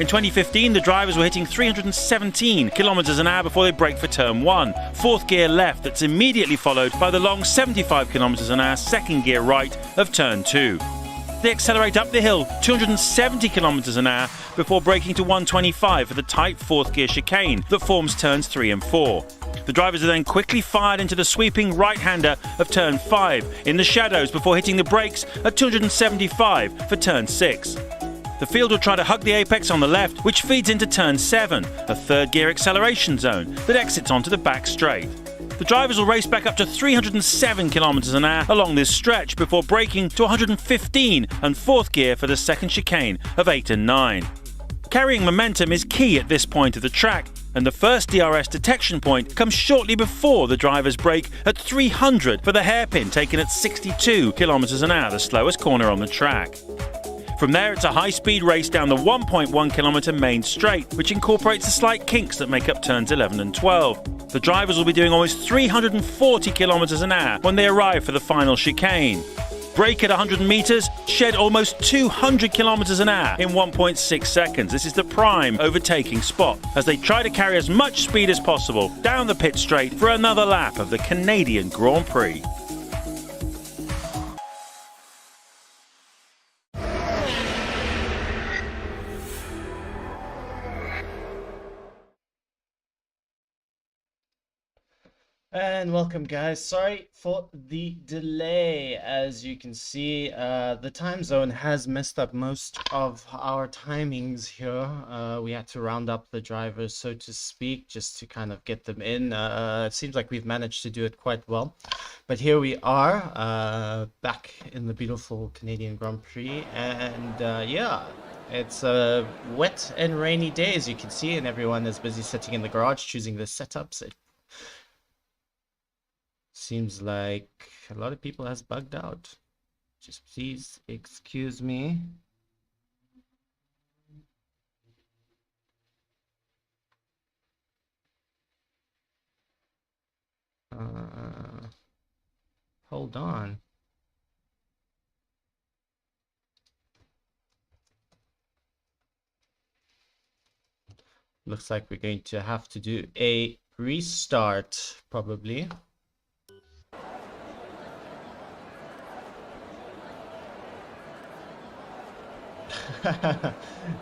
In 2015, the drivers were hitting 317 kilometers an hour before they brake for turn 1, fourth gear left, that's immediately followed by the long 75 kilometers an hour second gear right of turn 2. They accelerate up the hill 270 kilometers an hour before braking to 125 for the tight fourth gear chicane that forms turns 3 and 4. The drivers are then quickly fired into the sweeping right-hander of turn 5 in the shadows before hitting the brakes at 275 for turn 6. The field will try to hug the apex on the left, which feeds into turn 7, a third gear acceleration zone that exits onto the back straight. The drivers will race back up to 307 kilometers an hour along this stretch before braking to 115 and fourth gear for the second chicane of 8 and 9. Carrying momentum is key at this point of the track, and the first DRS detection point comes shortly before the drivers brake at 300 for the hairpin taken at 62 kilometers an hour, the slowest corner on the track. From there, it's a high-speed race down the 1.1-kilometre main straight, which incorporates the slight kinks that make up turns 11 and 12. The drivers will be doing almost 340 kilometres an hour when they arrive for the final chicane. Brake at 100 metres, shed almost 200 kilometres an hour in 1.6 seconds. This is the prime overtaking spot as they try to carry as much speed as possible down the pit straight for another lap of the Canadian Grand Prix. And welcome, guys. Sorry for the delay. As you can see, the time zone has messed up most of our timings here. We had to round up the drivers, so to speak, just to kind of get them in. It seems like we've managed to do it quite well. But here we are, back in the beautiful Canadian Grand Prix. And yeah, it's a wet and rainy day, as you can see, and everyone is busy sitting in the garage choosing the setups. Seems like a lot of people has bugged out. Just please excuse me. Hold on. Looks like we're going to have to do a restart, probably.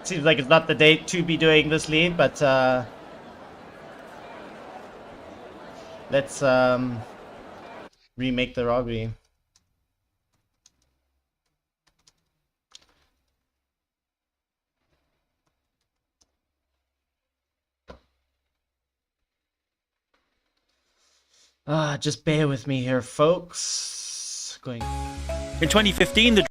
Seems like it's not the date to be doing this lead, but let's remake the robbery. Just bear with me here, folks. In 2015, the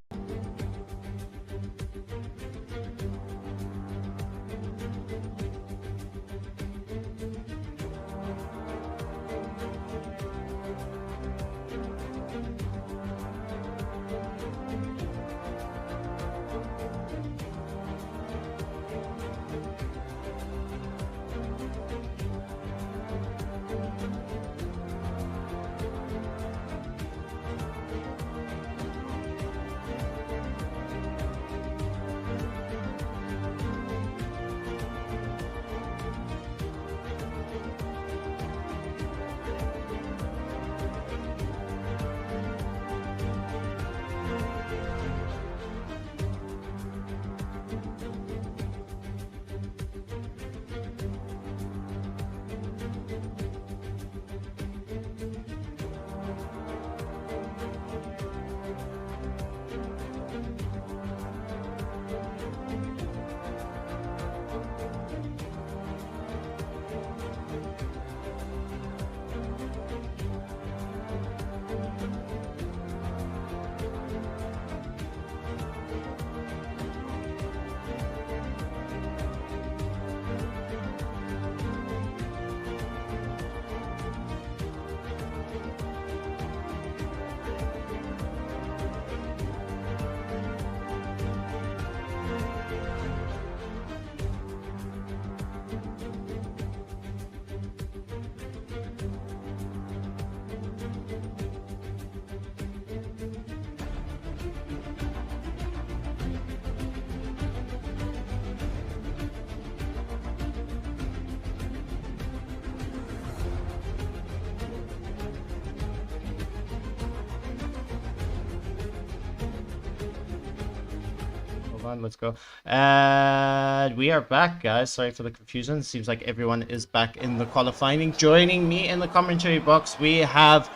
on, let's go. And we are back, guys. Sorry for the confusion. Seems like everyone is back in the qualifying. Joining me in the commentary box, we have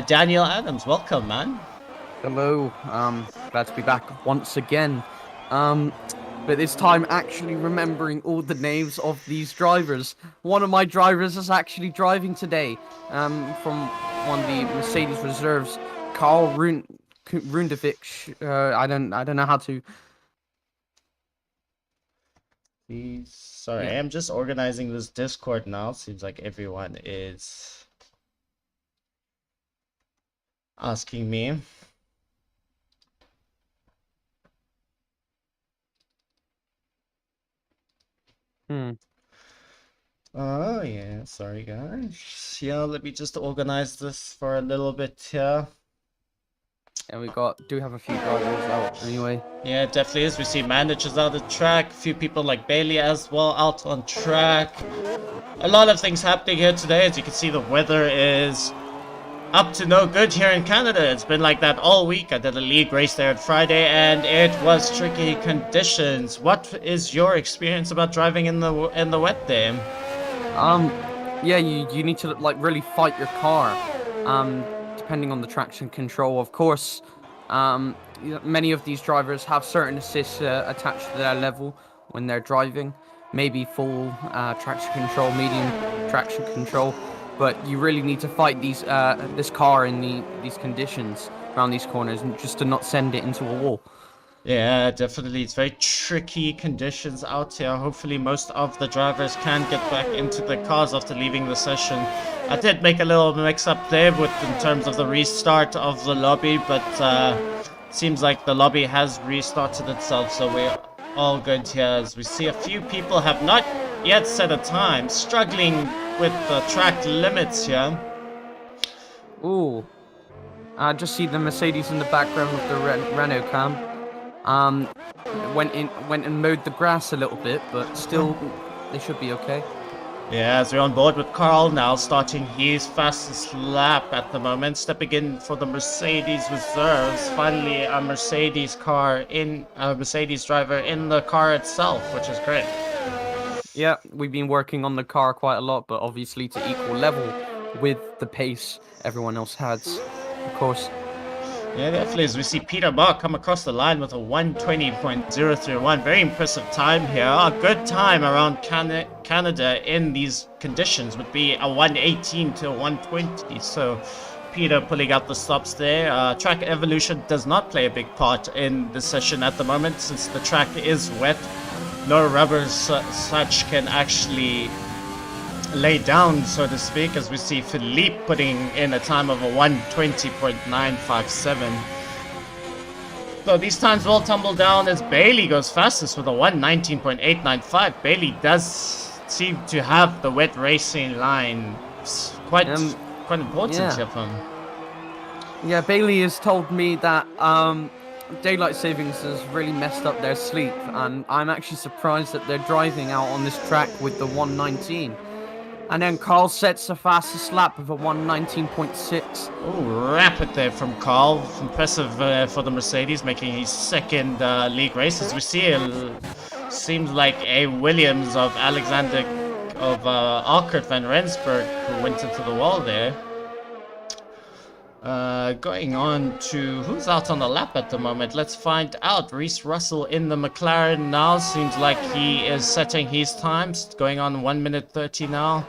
Daniel Adams. Welcome, man. Hello. Glad to be back once again. But this time actually remembering all the names of these drivers. One of my drivers is actually driving today. From one of the Mercedes reserves, Carl Rundevic. I don't know how to. Sorry, I'm just organizing this Discord now. Seems like everyone is asking me. Oh yeah, sorry guys. Yeah, let me just organize this for a little bit here. And we do have a few drivers out anyway. Yeah, it definitely is. We see managers out of track, a few people like Bailey as well out on track. A lot of things happening here today. As you can see, the weather is up to no good here in Canada. It's been like that all week. I did a league race there on Friday and it was tricky conditions. What is your experience about driving in the wet there? Yeah, you need to like really fight your car. Depending on the traction control, of course. Many of these drivers have certain assists attached to their level when they're driving. Maybe full traction control, medium traction control. But you really need to fight this car in these conditions around these corners, and just to not send it into a wall. Yeah, definitely. It's very tricky conditions out here. Hopefully most of the drivers can get back into the cars after leaving the session. I did make a little mix-up there in terms of the restart of the lobby, but seems like the lobby has restarted itself, so we're all good here. As we see a few people have not yet set a time, struggling with the track limits here. Ooh. I just see the Mercedes in the background of the Renault cam. Went and mowed the grass a little bit, but still, they should be okay. Yeah, as we're on board with Carl now, starting his fastest lap at the moment, stepping in for the Mercedes reserves. Finally, a Mercedes driver in the car itself, which is great. Yeah, we've been working on the car quite a lot, but obviously to equal level with the pace everyone else has, of course. Yeah, definitely. As we see Peter Mark come across the line with a 1:20.031. Very impressive time here. A good time around Canada in these conditions would be a 1:18 to 1:20. So Peter pulling out the stops there. Track evolution does not play a big part in the session at the moment since the track is wet. No rubber such can actually lay down, so to speak, as we see Philippe putting in a time of a 1:20.957. So these times will tumble down as Bailey goes fastest with a 1:19.895. Bailey does seem to have the wet racing line. Quite important here for him. Yeah, Bailey has told me that daylight savings has really messed up their sleep, and I'm actually surprised that they're driving out on this track with the 1:19. And then Carl sets the fastest lap with a 1:19.6. Oh, rapid there from Carl. Impressive for the Mercedes, making his second league race. As we see, seems like a Williams of Arkert van Rensburg who went into the wall there. Going on to who's out on the lap at the moment. Let's find out. Reese Russell in the McLaren now. Seems like he is setting his times. Going on 1:30 now.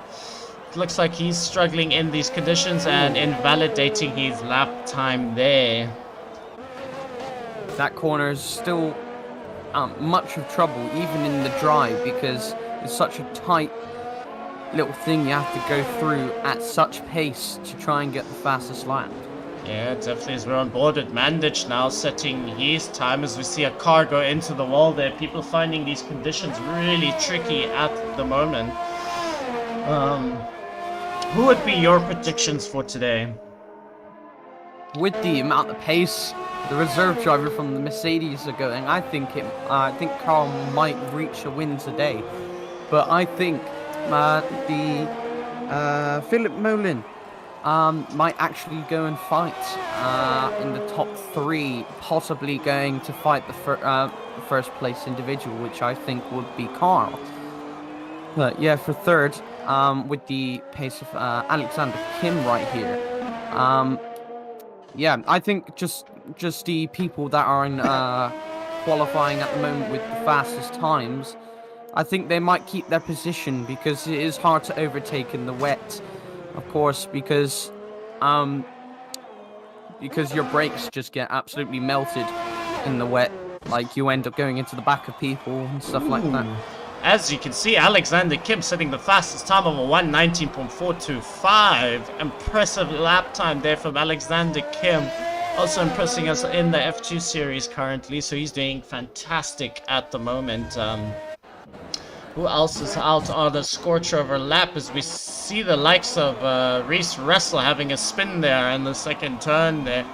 Looks like he's struggling in these conditions and invalidating his lap time there. That corner is still much of trouble, even in the drive, because it's such a tight little thing you have to go through at such pace to try and get the fastest lap. Yeah, definitely. As we're on board with Mandich now setting his time as we see a car go into the wall there. People finding these conditions really tricky at the moment. Who would be your predictions for today? With the amount of pace the reserve driver from the Mercedes are going, I think Carl might reach a win today. But I think Philip Molin might actually go and fight in the top 3, possibly going to fight the first place individual, which I think would be Carl. But yeah, for third, with the pace of Alexander Kim right here. Yeah, I think just the people that are in qualifying at the moment with the fastest times, I think they might keep their position because it is hard to overtake in the wet, of course, because your brakes just get absolutely melted in the wet. Like, you end up going into the back of people and stuff like that. As you can see, Alexander Kim setting the fastest time of a 1:19.425. Impressive lap time there from Alexander Kim. Also impressing us in the F2 series currently, so he's doing fantastic at the moment. Who else is out on the scorcher over lap as we see the likes of Reese Russell having a spin there in the second turn there.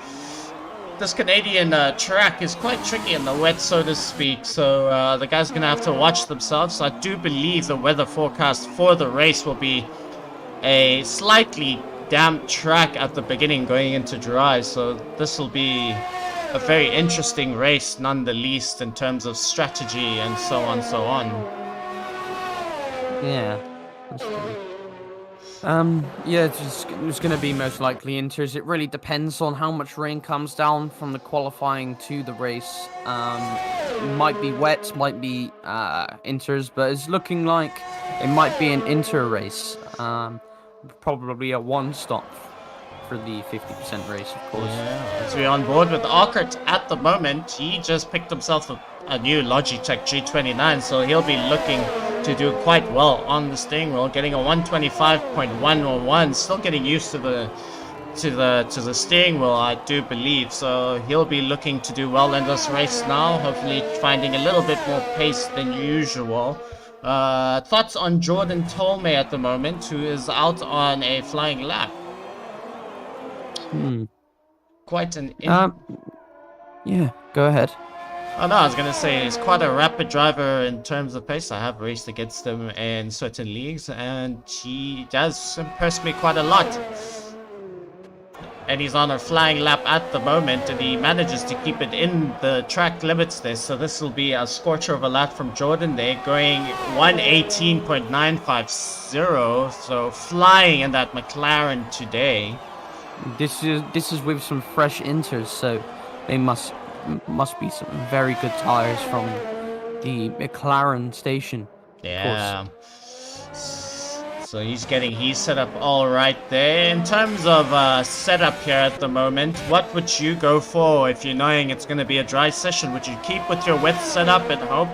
This Canadian track is quite tricky in the wet, so to speak, so the guys are going to have to watch themselves. I do believe the weather forecast for the race will be a slightly damp track at the beginning going into dry, so this will be a very interesting race none the least in terms of strategy and so on, so on. Yeah, that's true. Yeah, it's going to be most likely inters. It really depends on how much rain comes down from the qualifying to the race. Might be wet, might be inters, but it's looking like it might be an inter race. Probably a one-stop for the 50% race, of course. Yeah, as we're on board with Arkert at the moment, he just picked himself a new Logitech G29, so he'll be looking to do quite well on the steering wheel, getting a 125.101, still getting used to the steering wheel, I do believe, so he'll be looking to do well in this race now, hopefully finding a little bit more pace than usual. Thoughts on Jordan Tolme at the moment, who is out on a flying lap? Quite an yeah, go ahead. Oh no, I was gonna say he's quite a rapid driver in terms of pace. I have raced against him in certain leagues, and he does impress me quite a lot. And he's on a flying lap at the moment, and he manages to keep it in the track limits there. So this will be a scorcher of a lap from Jordan there, going 1:18.950. So flying in that McLaren today. This is with some fresh inters, so they must be some very good tires from the McLaren station. Yeah. So he's getting his setup all right there. In terms of setup here at the moment, what would you go for if you're knowing it's going to be a dry session? Would you keep with your wet setup and hope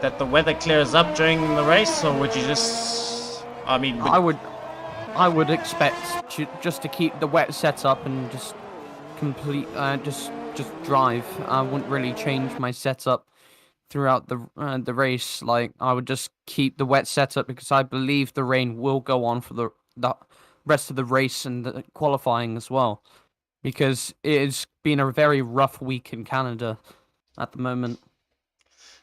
that the weather clears up during the race, or would you just? I mean, I would expect just to keep the wet setup and just complete just drive. I wouldn't really change my setup throughout the race. Like, I would just keep the wet setup because I believe the rain will go on for the rest of the race and the qualifying as well, because it's been a very rough week in Canada at the moment.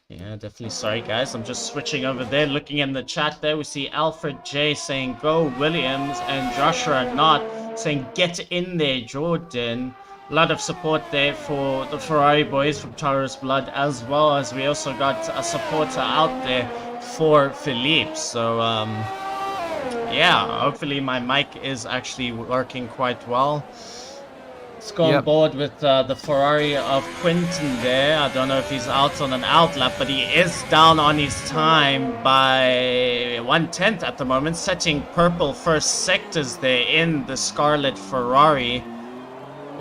Yeah, definitely. Sorry, guys. I'm just switching over there. Looking in the chat there, we see Alfred J saying, "Go Williams," and Joshua Knott saying, "Get in there, Jordan." A lot of support there for the Ferrari boys from Taurus Blood, as well as we also got a supporter out there for Philippe. So, yeah, hopefully my mic is actually working quite well. Let's go on board with the Ferrari of Quinton there. I don't know if he's out on an outlap, but he is down on his time by 1/10 at the moment, setting purple first sectors there in the Scarlet Ferrari.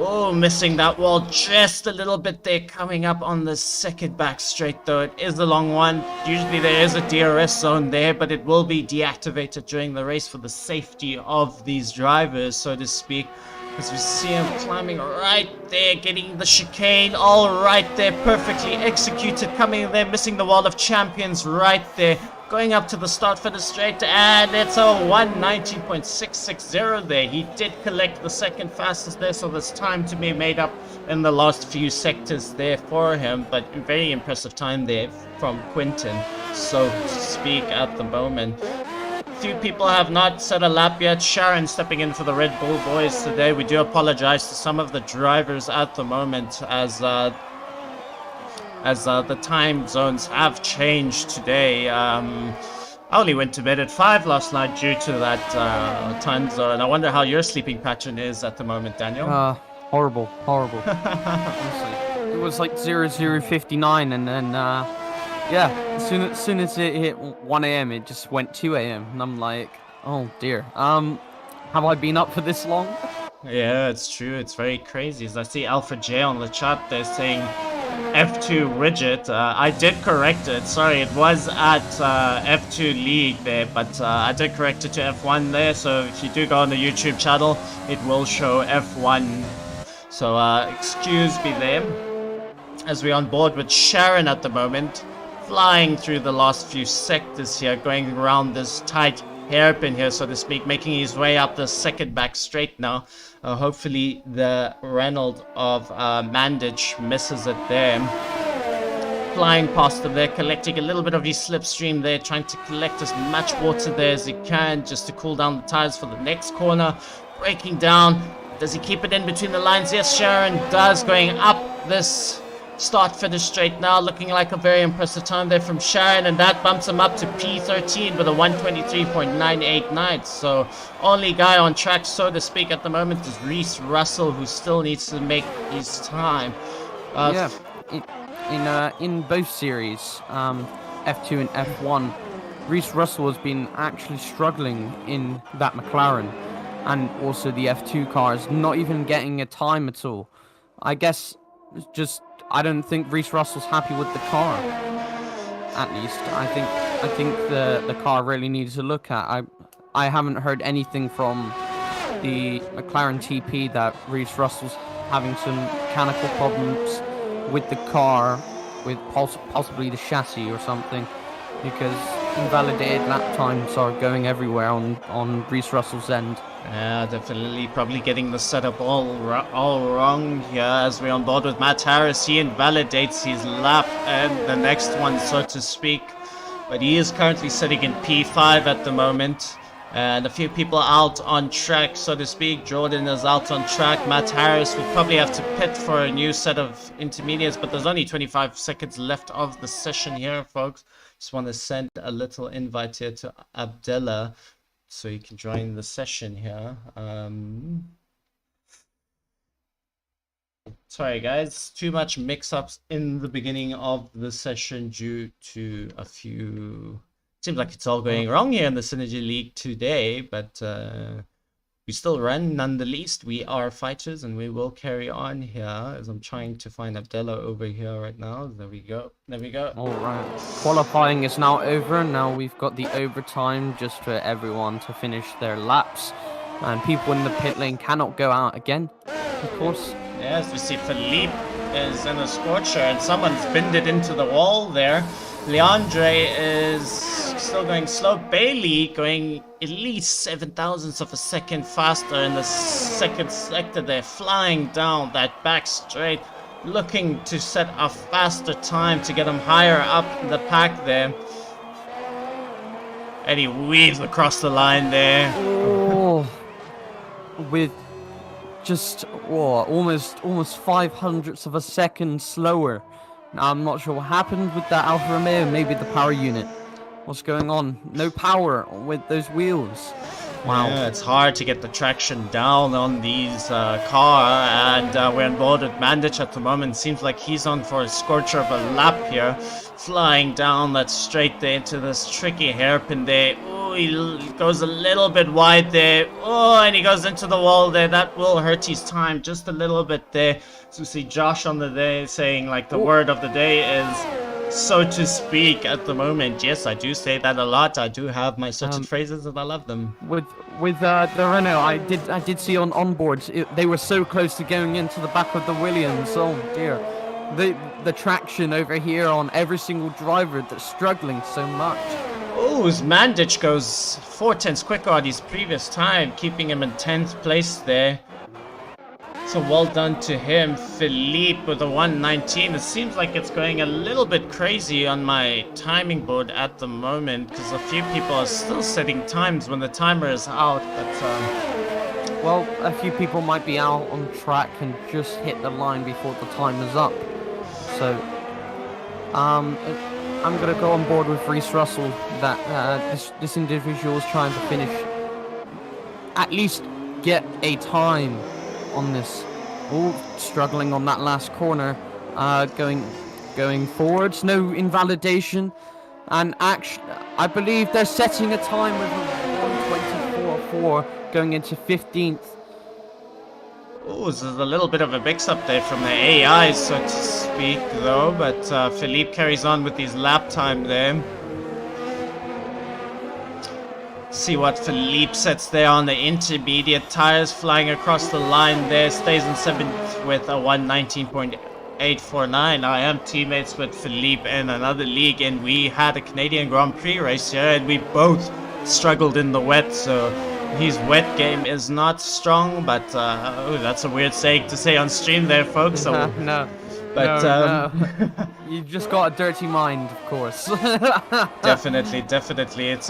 Oh, missing that wall just a little bit there, coming up on the second back straight, though. It is a long one. Usually there is a DRS zone there, but it will be deactivated during the race for the safety of these drivers, so to speak. As we see him climbing right there, getting the chicane all right there, perfectly executed, coming there, missing the wall of champions right there, going up to the start finish straight, and it's a 1:19.660 there. He did collect the second fastest there, so there's time to be made up in the last few sectors there for him, but very impressive time there from Quinton, so to speak, at the moment. few people have not set a lap yet. Sharon stepping in for the Red Bull boys today. We do apologize to some of the drivers at the moment as the time zones have changed today. I only went to bed at 5 last night due to that time zone. I wonder how your sleeping pattern is at the moment, Daniel. Horrible. Honestly. It was like 00:59 and then yeah, as soon as it hit 1 a.m. it just went 2 a.m. and I'm like, oh dear. Have I been up for this long? Yeah, it's true. It's very crazy. As I see Alpha J on the chat, they're saying F2 rigid. I did correct it. Sorry, it was at F2 league there, but I did correct it to F1 there. So if you do go on the YouTube channel, it will show F1. So excuse me there. As we're on board with Sharon at the moment, flying through the last few sectors here, going around this tight hairpin here, so to speak, making his way up the second back straight now. Hopefully the Renault of Mandich misses it there. Flying past him there, collecting a little bit of his slipstream there, trying to collect as much water there as he can just to cool down the tires for the next corner. Breaking down. Does he keep it in between the lines? Yes, Sharon does, going up this start-finish straight now, looking like a very impressive time there from Sharon, and that bumps him up to P13 with a 123.989. So only guy on track, so to speak, at the moment is Reese Russell, who still needs to make his time. Yeah, in both series, F2 and F1, Reese Russell has been actually struggling in that McLaren, and also the F2 cars, not even getting a time at all. I guess just I don't think Reese Russell's happy with the car. At least I think the car really needs to look at. I haven't heard anything from the McLaren TP that Reese Russell's having some mechanical problems with the car, with possibly the chassis or something, because invalidated lap times are going everywhere on Reese Russell's end. Yeah, definitely probably getting the setup all wrong here as we're on board with Matt Harris. He invalidates his lap and the next one, so to speak. But he is currently sitting in P5 at the moment. And a few people out on track, so to speak. Jordan is out on track. Matt Harris will probably have to pit for a new set of intermediates, but there's only 25 seconds left of the session here, folks. Just want to send a little invite here to Abdullah so you can join the session here. Sorry guys, too much mix-ups in the beginning of the session due to a few... Seems like it's all going wrong here in the Synergy League today, but we still run nonetheless. We are fighters and we will carry on here as I'm trying to find Abdullah over here right now. There we go. Alright, qualifying is now over. Now we've got the overtime just for everyone to finish their laps. And people in the pit lane cannot go out again, of course. Yes, we see Philippe is in a scorcher and someone's binned it into the wall there. Leandre is still going slow. Bailey going at least 0.007 of a second faster in the second sector there, flying down that back straight, looking to set a faster time to get him higher up in the pack there. And he weaves across the line there. Oh, with just almost 0.05 of a second slower. Now, I'm not sure what happened with that Alfa Romeo, maybe the power unit. What's going on? No power with those wheels. Wow. Yeah, it's hard to get the traction down on these car, and we're on board with Mandich at the moment. Seems like he's on for a scorcher of a lap here, flying down that straight there into this tricky hairpin there. Oh, he goes a little bit wide there. Oh, and he goes into the wall there. That will hurt his time just a little bit there. So we see Josh on the day saying like the word of the day is, so to speak, at the moment. Yes, I do say that a lot. I do have my certain phrases and I love them. With the Renault, I did see on onboards, they were so close to going into the back of the Williams. Oh dear. The traction over here on every single driver that's struggling so much. Oh, Mandich goes 4 tenths quicker on his previous time, keeping him in 10th place there. So well done to him, Philippe, with a 119. It seems like it's going a little bit crazy on my timing board at the moment because a few people are still setting times when the timer is out. But Well, a few people might be out on track and just hit the line before the time is up. So, I'm gonna go on board with Reese Russell that this individual is trying to finish, at least get a time on this. Oh, struggling on that last corner. Going forwards, no invalidation, and I believe they're setting a time with a 1:24.4 going into 15th. oh, this is a little bit of a mix-up there from the AI, so to speak, though. But Philippe carries on with his lap time there. See what Philippe sets there on the intermediate tires, flying across the line there, stays in 7th with a 1:19.849. I am teammates with Philippe in another league, and we had a Canadian Grand Prix race here, and we both struggled in the wet, so his wet game is not strong, but oh, that's a weird saying to say on stream there, folks. So, No. but No. You've just got a dirty mind, of course. definitely, it's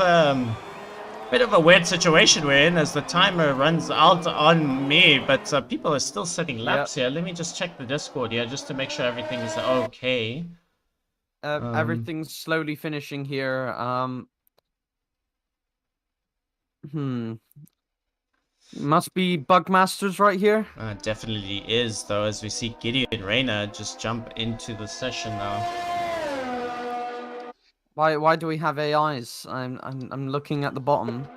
bit of a weird situation we're in as the timer runs out on me, but people are still setting laps here. Let me just check the Discord here just to make sure everything is okay. Everything's slowly finishing here. Must be Bugmasters right here. Definitely is, though, as we see Gideon Reyna just jump into the session now. Why do we have AIs? I'm looking at the bottom,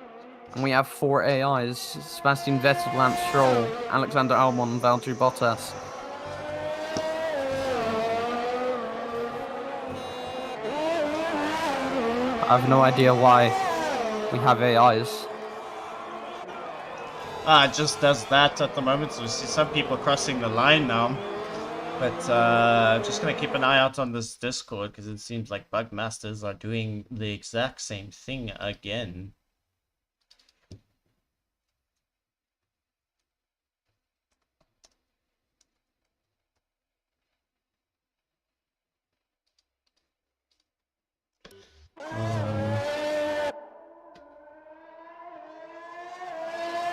and we have 4 AIs: Sebastian Vettel, Lance Stroll, Alexander Albon, and Valtteri Bottas. I have no idea why we have AIs. It just does that at the moment, so we see some people crossing the line now. But just gonna keep an eye out on this Discord because it seems like Bugmasters are doing the exact same thing again.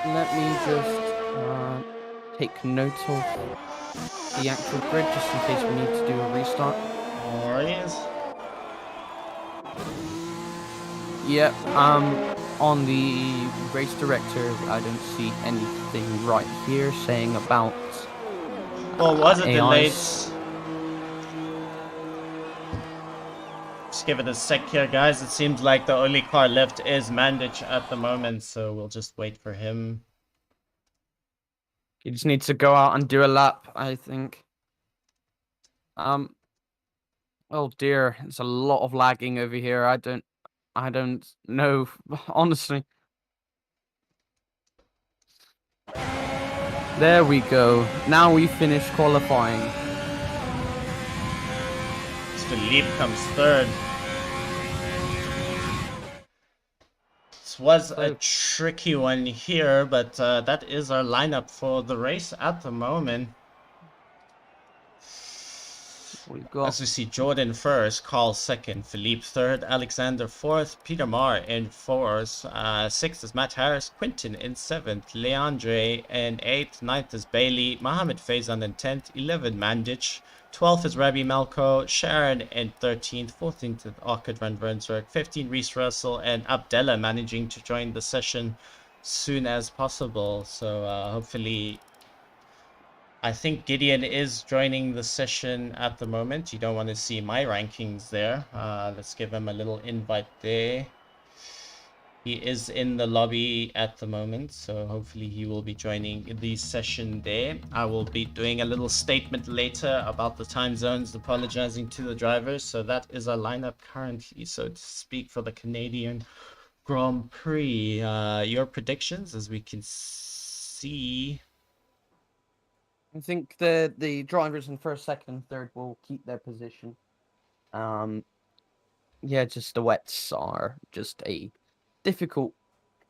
Let me just take note of the actual grid just in case we need to do a restart. Alright. Yep, on the race director, I don't see anything right here saying about Well, was it delayed? AIs. Just give it a sec here, guys. It seems like the only car left is Mandich at the moment, so we'll just wait for him. He just needs to go out and do a lap, I think. Oh dear, there's a lot of lagging over here. I don't know, honestly. There we go. Now we finish qualifying. Philippe comes third. This was a tricky one here, but that is our lineup for the race at the moment. We've got, as we see, Jordan first, Carl second, Philippe third, Alexander fourth, Peter Marr in fourth, sixth is Matt Harris, Quinton in seventh, Leandre in eighth, ninth is Bailey, Mohammed Faizan in 10th, 11 Mandich, 12th is Rabbi Malco, Sharon in 13th, 14th is Arkad van Vernswerk, 15 Reese Russell, and Abdella managing to join the session soon as possible. So hopefully, I think Gideon is joining the session at the moment. You don't want to see my rankings there. Let's give him a little invite there. He is in the lobby at the moment, so hopefully he will be joining the session there. I will be doing a little statement later about the time zones, apologizing to the drivers. So that is our lineup currently, so to speak, for the Canadian Grand Prix. Your predictions, as we can see. I think the drivers in first, second, and third will keep their position. Yeah, just the wets are just a difficult.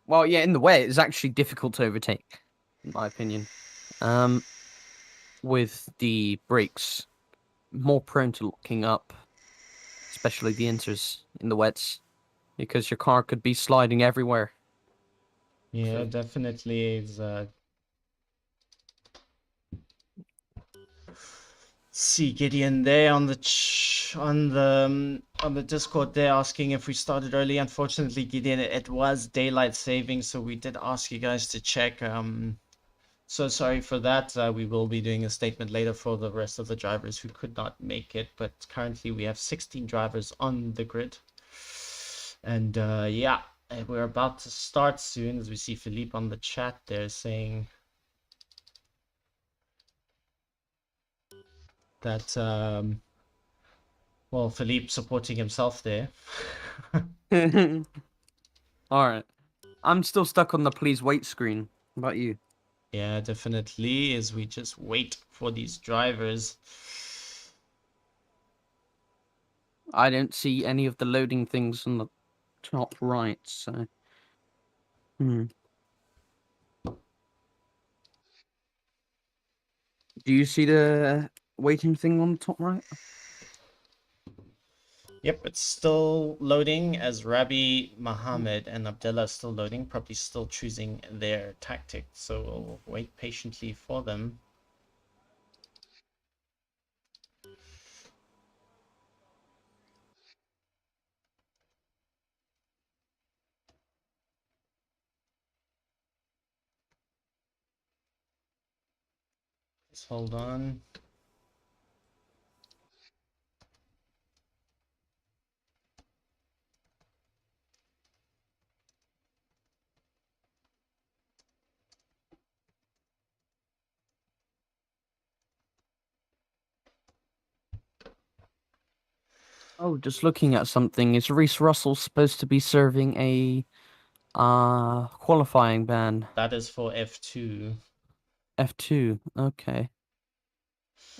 Well, yeah, in the wet it's actually difficult to overtake, in my opinion. with the brakes more prone to locking up, especially the inters in the wets, because your car could be sliding everywhere. Yeah, So- definitely. It's, see Gideon there on the on the Discord there asking if we started early. Unfortunately, Gideon, it was daylight saving, so we did ask you guys to check. So sorry for that. We will be doing a statement later for the rest of the drivers who could not make it, but currently we have 16 drivers on the grid. And yeah, we're about to start soon, as we see Philippe on the chat there saying that, well, Philippe supporting himself there. All right. I'm still stuck on the please wait screen. How about you? Yeah, definitely, as we just wait for these drivers. I don't see any of the loading things on the top right, so. Do you see the waiting thing on the top right? Yep, it's still loading as Rabbi, Mohammed, and Abdullah are still loading, probably still choosing their tactic. So we'll wait patiently for them. Just hold on. Oh, just looking at something. Is Reese Russell supposed to be serving a qualifying ban? That is for F2. F2. Okay.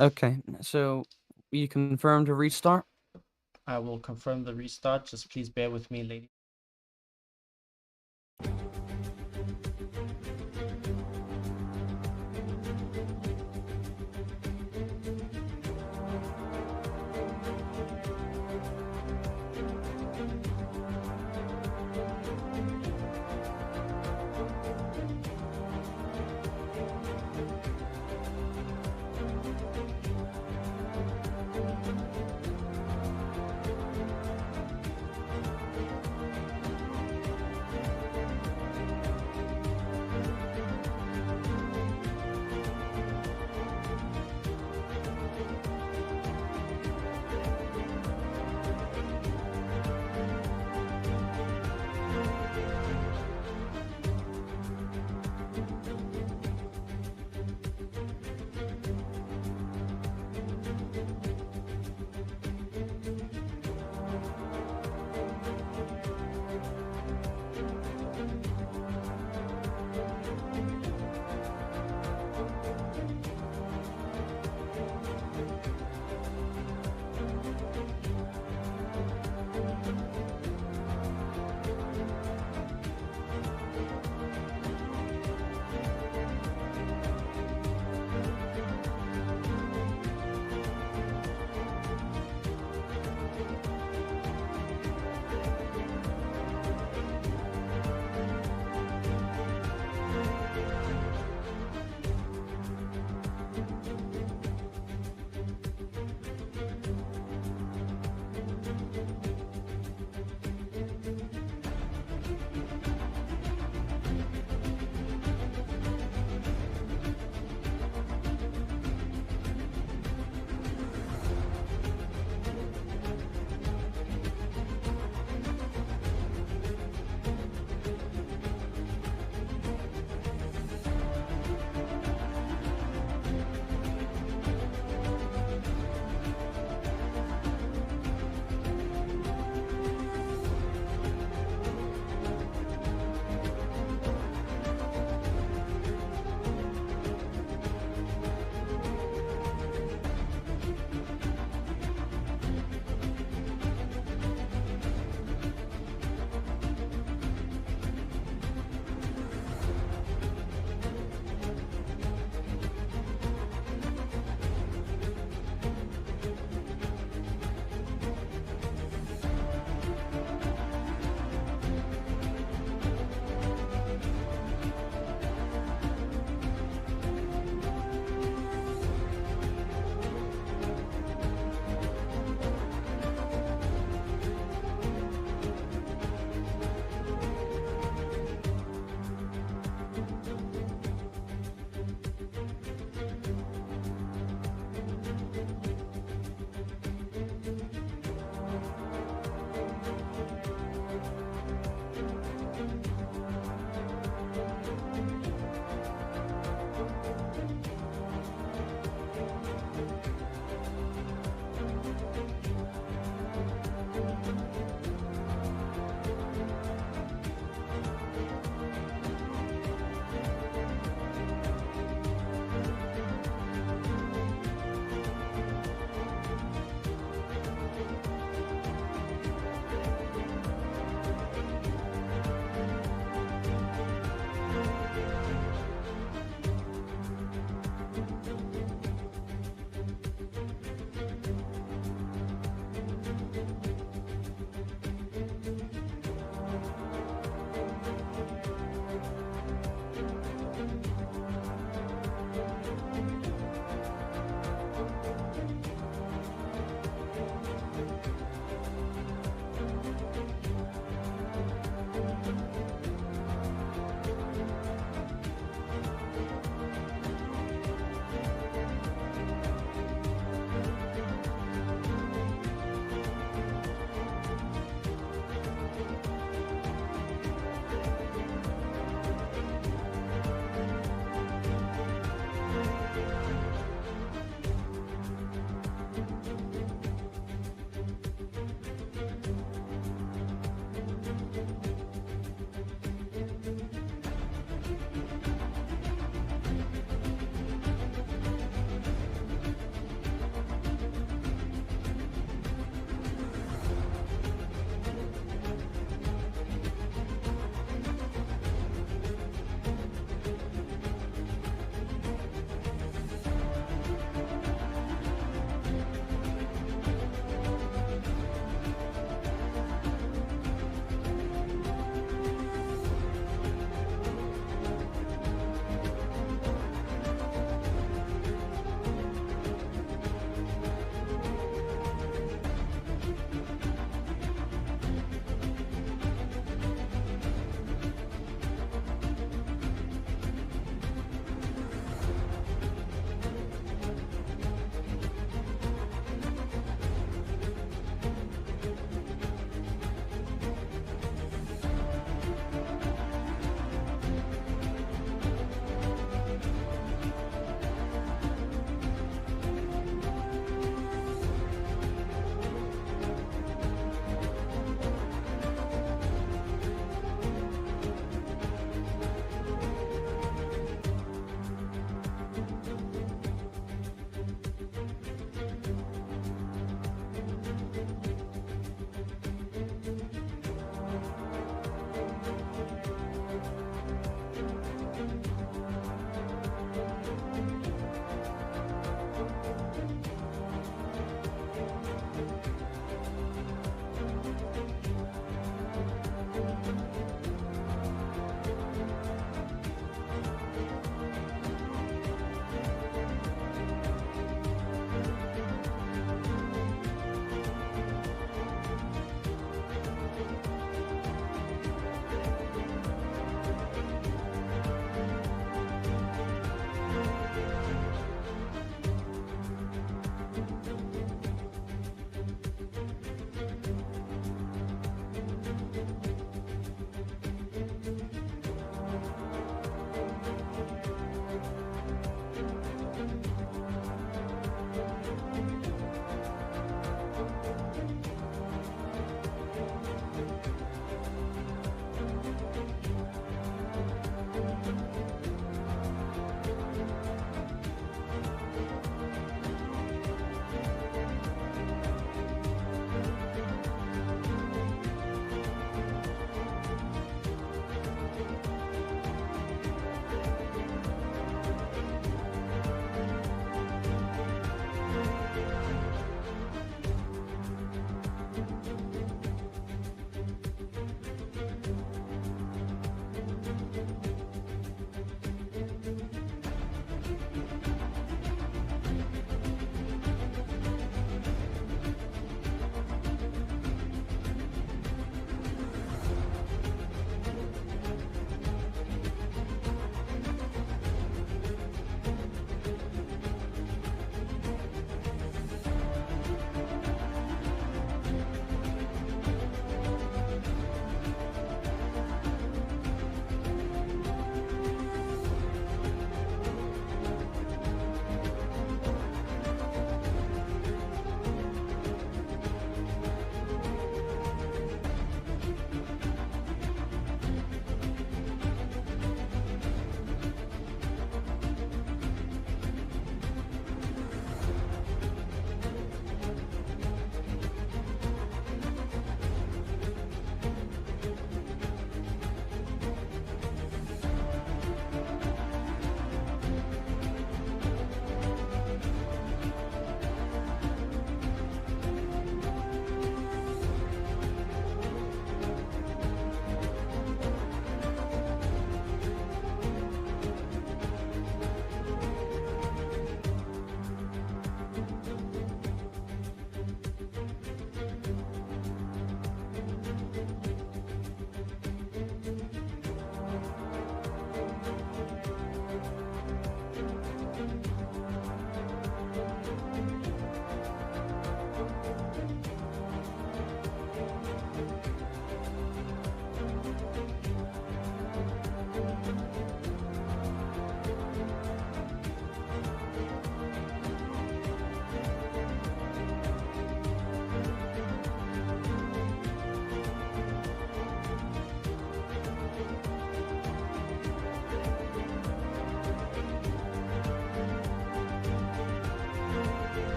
Okay. So you confirmed a restart? I will confirm the restart. Just please bear with me, ladies.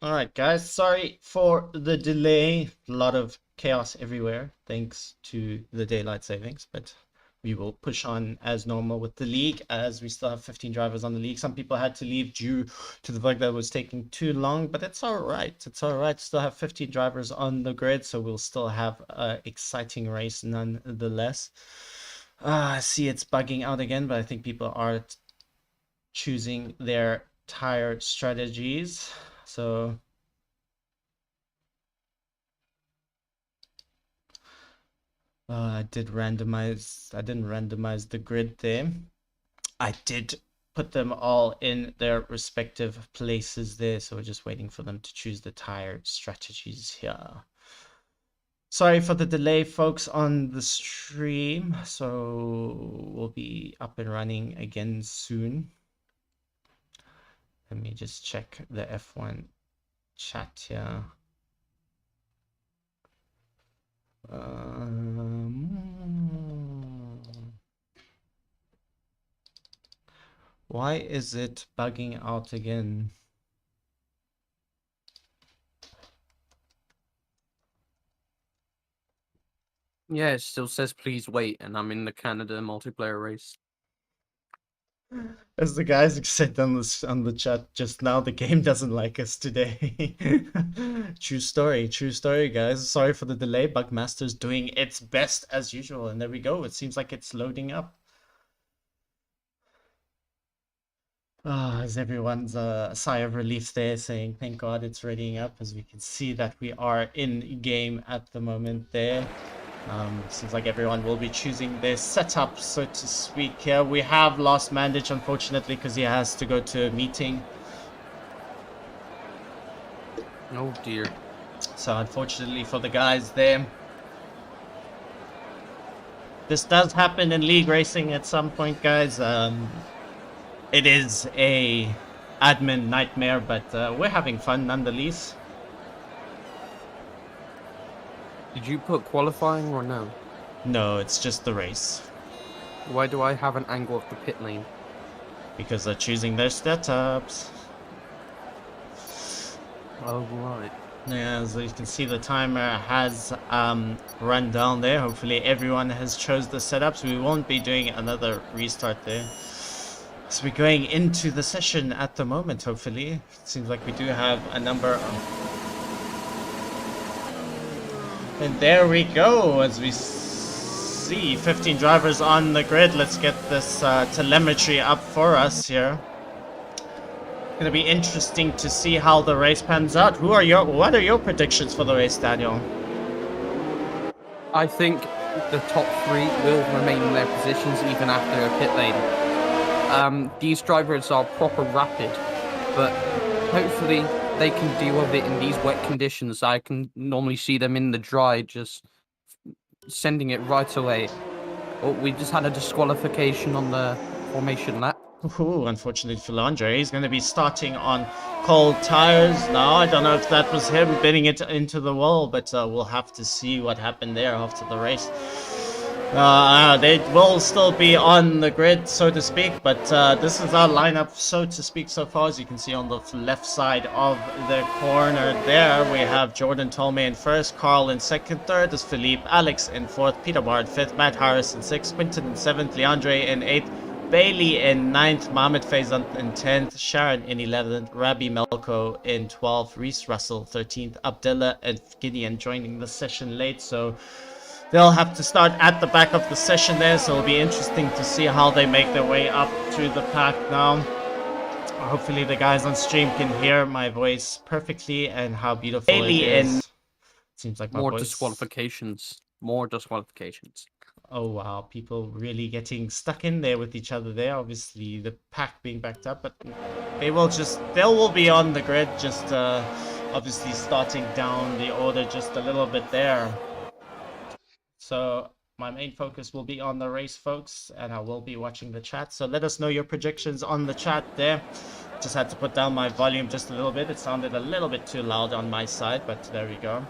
All right, guys. Sorry for the delay. A lot of chaos everywhere, thanks to the daylight savings. But we will push on as normal with the league, as we still have 15 drivers on the league. Some people had to leave due to the fact that it was taking too long, but it's all right. It's all right. Still have 15 drivers on the grid, so we'll still have an exciting race nonetheless. I see it's bugging out again, but I think people are choosing their tire strategies. So I didn't randomize the grid there. I did put them all in their respective places there, so we're just waiting for them to choose the tire strategies here. Sorry for the delay, folks, on the stream. So we'll be up and running again soon. Let me just check the F1 chat here. Why is it bugging out again? Yeah, it still says please wait, and I'm in the Canada multiplayer race. As the guys said on the chat just now, the game doesn't like us today. True story, guys. Sorry for the delay. Bugmaster's doing its best as usual, and there we go. It seems like it's loading up. As everyone's sigh of relief there, saying thank God it's readying up, as we can see that we are in game at the moment there. Seems like everyone will be choosing their setup, so to speak. Here we have lost Mandich, unfortunately, because he has to go to a meeting. Oh dear. So unfortunately for the guys there, this does happen in league racing at some point, guys. It is a admin nightmare, but we're having fun nonetheless. Did you put qualifying or no? No, it's just the race. Why do I have an angle of the pit lane? Because they're choosing their setups. Oh, right. Yeah, as you can see, the timer has run down there. Hopefully everyone has chose the setups. We won't be doing another restart there. So we're going into the session at the moment, hopefully. It seems like we do have a number of... And there we go, as we see 15 drivers on the grid. Let's get this telemetry up for us here. Gonna be interesting to see how the race pans out. What are your predictions for the race, Daniel? I think the top three will remain in their positions even after a pit lane. These drivers are proper rapid, but hopefully they can deal with it in these wet conditions. I can normally see them in the dry, just sending it right away. Oh, we just had a disqualification on the formation lap. Ooh, unfortunately for Landre, he's going to be starting on cold tires now. I don't know if that was him bidding it into the wall, but we'll have to see what happened there after the race. They will still be on the grid, so to speak, but this is our lineup, so to speak, so far. As you can see on the left side of the corner there, we have Jordan Tolme in first, Carl in second, third is Philippe, Alex in fourth, Peter Bard fifth, Matt Harris in sixth, Quinton in seventh, Leandre in eighth, Bailey in 9th, Mohamed Faizan in 10th, Sharon in 11th, Rabbi Melko in 12th, Reese Russell 13th, Abdullah and Gideon joining the session late, so they'll have to start at the back of the session there, so it'll be interesting to see how they make their way up to the pack now. Hopefully the guys on stream can hear my voice perfectly and how beautiful Bailey it is. Seems like my More voice... disqualifications. More disqualifications. Oh wow, people really getting stuck in there with each other there. Obviously the pack being backed up, but they will be on the grid, just obviously starting down the order just a little bit there. So my main focus will be on the race, folks, and I will be watching the chat. So let us know your projections on the chat there. Just had to put down my volume just a little bit. It sounded a little bit too loud on my side, but there we go.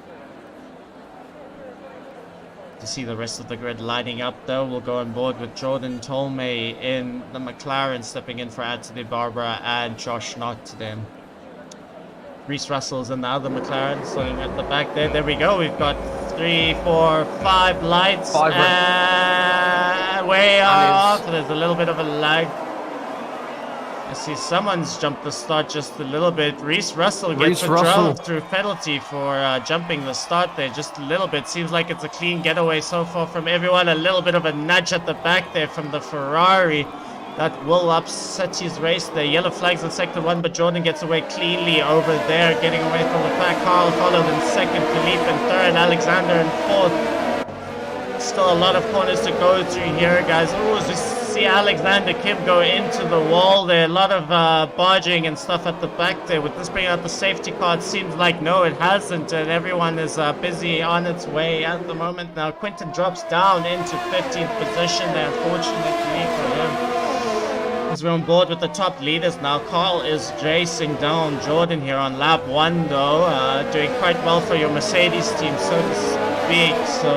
To see the rest of the grid lining up though, we'll go on board with Jordan Tolme in the McLaren, stepping in for Anthony Barbara and Josh Knott then. Reese Russell's in the other McLaren, starting at the back there. There we go. We've got 3, 4, 5 lights. Five And way off. There's a little bit of a lag. I see someone's jumped the start just a little bit. Reese Russell gets a drive-through penalty for jumping the start there just a little bit. Seems like it's a clean getaway so far from everyone. A little bit of a nudge at the back there from the Ferrari. That will upset his race there. Yellow flags in sector 1, but Jordan gets away cleanly over there, getting away from the pack. Carl followed in second, Philippe in third, Alexander in fourth. Still a lot of corners to go through here, guys. Oh, as we see Alexander Kim go into the wall there. A lot of barging and stuff at the back there. With this bringing out the safety car, it seems like no, it hasn't, and everyone is busy on its way at the moment. Now Quinton drops down into 15th position there, unfortunately for him. As we're on board with the top leaders now. Carl is racing down Jordan here on lap 1 though, doing quite well for your Mercedes team, so to speak. So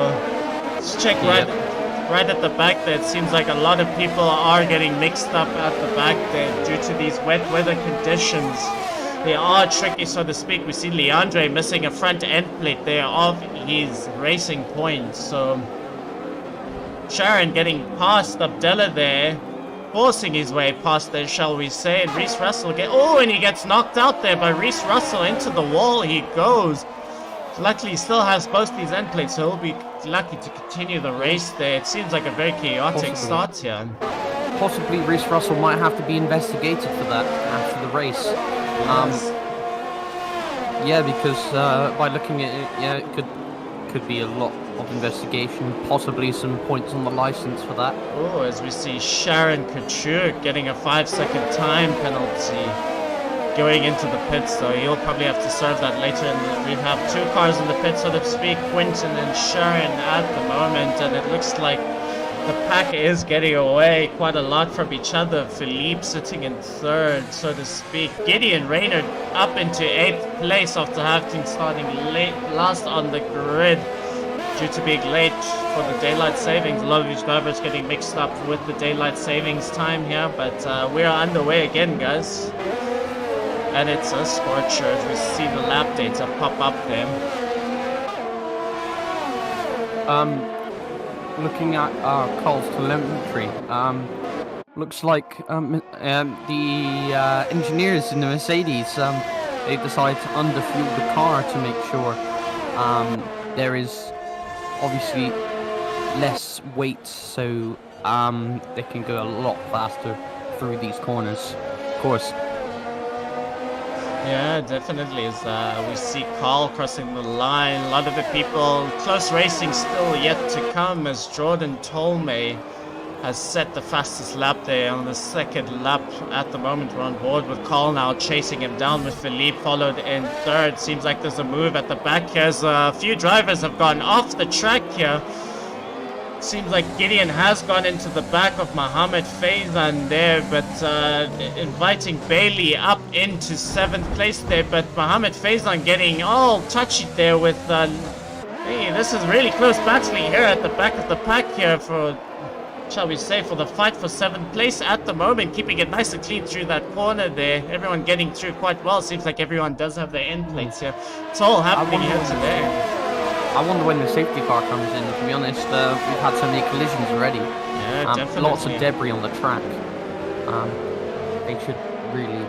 let's check right at the back there. It seems like a lot of people are getting mixed up at the back there due to these wet weather conditions. They are tricky, so to speak. We see Leandre missing a front end plate there of his racing point. So Sharon getting past Abdullah there, forcing his way past there, shall we say. And Reese Russell and he gets knocked out there by Reese Russell. Into the wall he goes. Luckily he still has both these end plates, so he'll be lucky to continue the race there. It seems like a very chaotic start here. Possibly Reese Russell might have to be investigated for that after the race. Yes. Yeah, because by looking at it, yeah, it could be a lot of investigation, possibly some points on the license for that. Oh, as we see Sharon Couture getting a 5-second time penalty going into the pits, so he'll probably have to serve that later. And we have 2 cars in the pit, so to speak, Quinton and Sharon at the moment, and it looks like the pack is getting away quite a lot from each other. Philippe sitting in 3rd, so to speak. Gideon Rayner up into 8th place after having starting last on the grid due to being late for the daylight savings. A lot of these drivers getting mixed up with the daylight savings time here, but we are underway again, guys. And it's a scorcher as we see the lap data pop up there. Looking at Carl's telemetry, looks like the engineers in the Mercedes, they decided to underfuel the car to make sure there is obviously less weight, so they can go a lot faster through these corners, of course. Yeah, definitely. As we see Carl crossing the line, a lot of the people, close racing still yet to come, as Jordan Tolmay has set the fastest lap there on the 2nd lap. At the moment we're on board with Carl now chasing him down, with Philippe followed in 3rd. Seems like there's a move at the back here, as a few drivers have gone off the track here. Seems like Gideon has gone into the back of Mohammed Faizan there, but inviting Bailey up into 7th place there. But Mohammed Faizan getting all touchy there with hey, this is really close battling here at the back of the pack here for, shall we say, for the fight for 7th place at the moment, keeping it nice and clean through that corner there. Everyone getting through quite well. Seems like everyone does have their end plates here. It's all happening here today. I wonder when the safety car comes in, to be honest. We've had so many collisions already. Yeah, definitely. Lots of debris on the track. They should really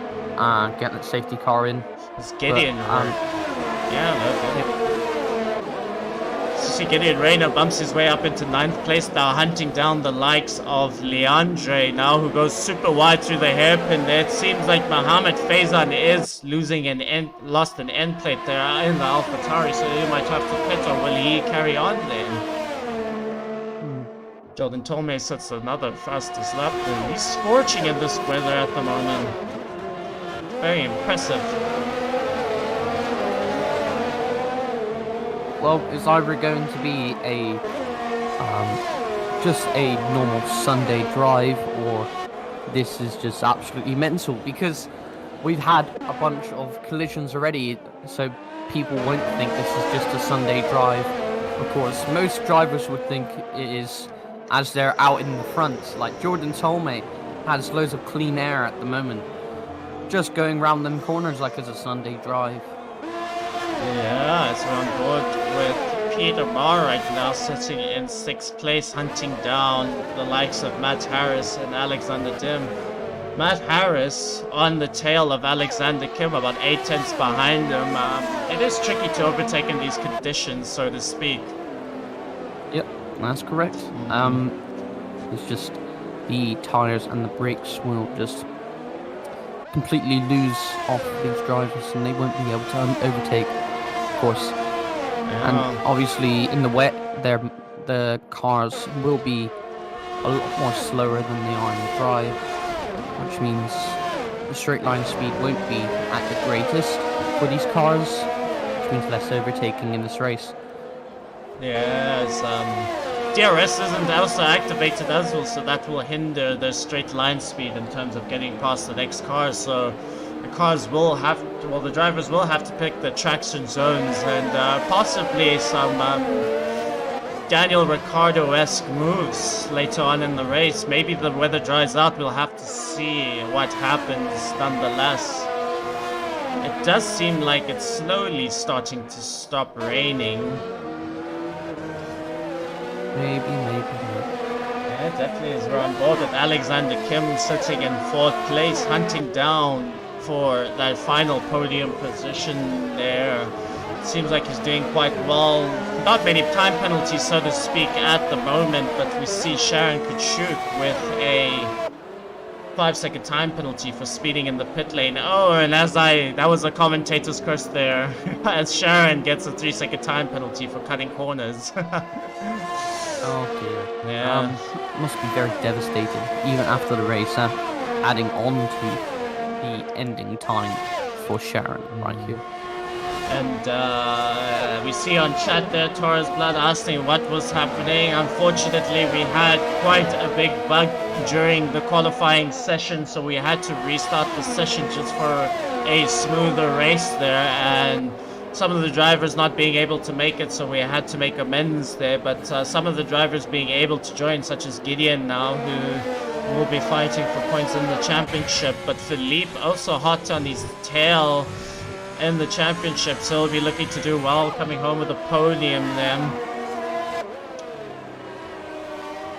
get that safety car in. It's Gideon. Yeah, no, see Gideon Rayner bumps his way up into 9th place now, hunting down the likes of Leandre now, who goes super wide through the hairpin there. It seems like Mohammed Faizan is losing lost an end plate there in the AlphaTauri, so he might have to pit, or will he carry on then? Jordan Tolmay sets another fastest lap there. He's scorching in this weather at the moment. Very impressive. Well, it's either going to be a just a normal Sunday drive, or this is just absolutely mental, because we've had a bunch of collisions already, so people won't think this is just a Sunday drive. Of course, most drivers would think it is, as they're out in the front. Like Jordan Tolmay has loads of clean air at the moment. just going round them corners like it's a Sunday drive. Yeah, so we're on board with Peter Marr right now, sitting in 6th place, hunting down the likes of Matt Harris and Alexander Dim. Matt Harris on the tail of Alexander Kim, about 8 tenths behind him. It is tricky to overtake in these conditions, so to speak. Yep, that's correct. It's just the tires and the brakes will just completely lose off these drivers, and they won't be able to overtake, of course. Yeah. And obviously, in the wet, the cars will be a lot more slower than they are in the dry, which means the straight line speed won't be at the greatest for these cars, which means less overtaking in this race. Yes, DRS isn't also activated as well, so that will hinder the straight line speed in terms of getting past the next cars. So the cars will have to, well, the drivers will have to pick the traction zones and possibly some Daniel Ricciardo-esque moves later on in the race. Maybe the weather dries out, we'll have to see what happens nonetheless. It does seem like it's slowly starting to stop raining. Maybe. Yeah, it definitely is. We're on board with Alexander Kim sitting in 4th place, hunting down for that final podium position there. It seems like he's doing quite well. Not many time penalties, so to speak, at the moment, but we see Sharon Kachuk with a 5-second time penalty for speeding in the pit lane. Oh, and that was a commentator's curse there, as Sharon gets a 3-second time penalty for cutting corners. Oh dear. Yeah. Must be very devastating, even after the race, adding on to the ending time for Sharon right here. And we see on chat there, Torres Blood asking what was happening. Unfortunately, we had quite a big bug during the qualifying session, so we had to restart the session just for a smoother race there, and some of the drivers not being able to make it, so we had to make amends there. But some of the drivers being able to join, such as Gideon now, who will be fighting for points in the championship. But Philippe also hot on his tail in the championship, so he'll be looking to do well, coming home with a podium then.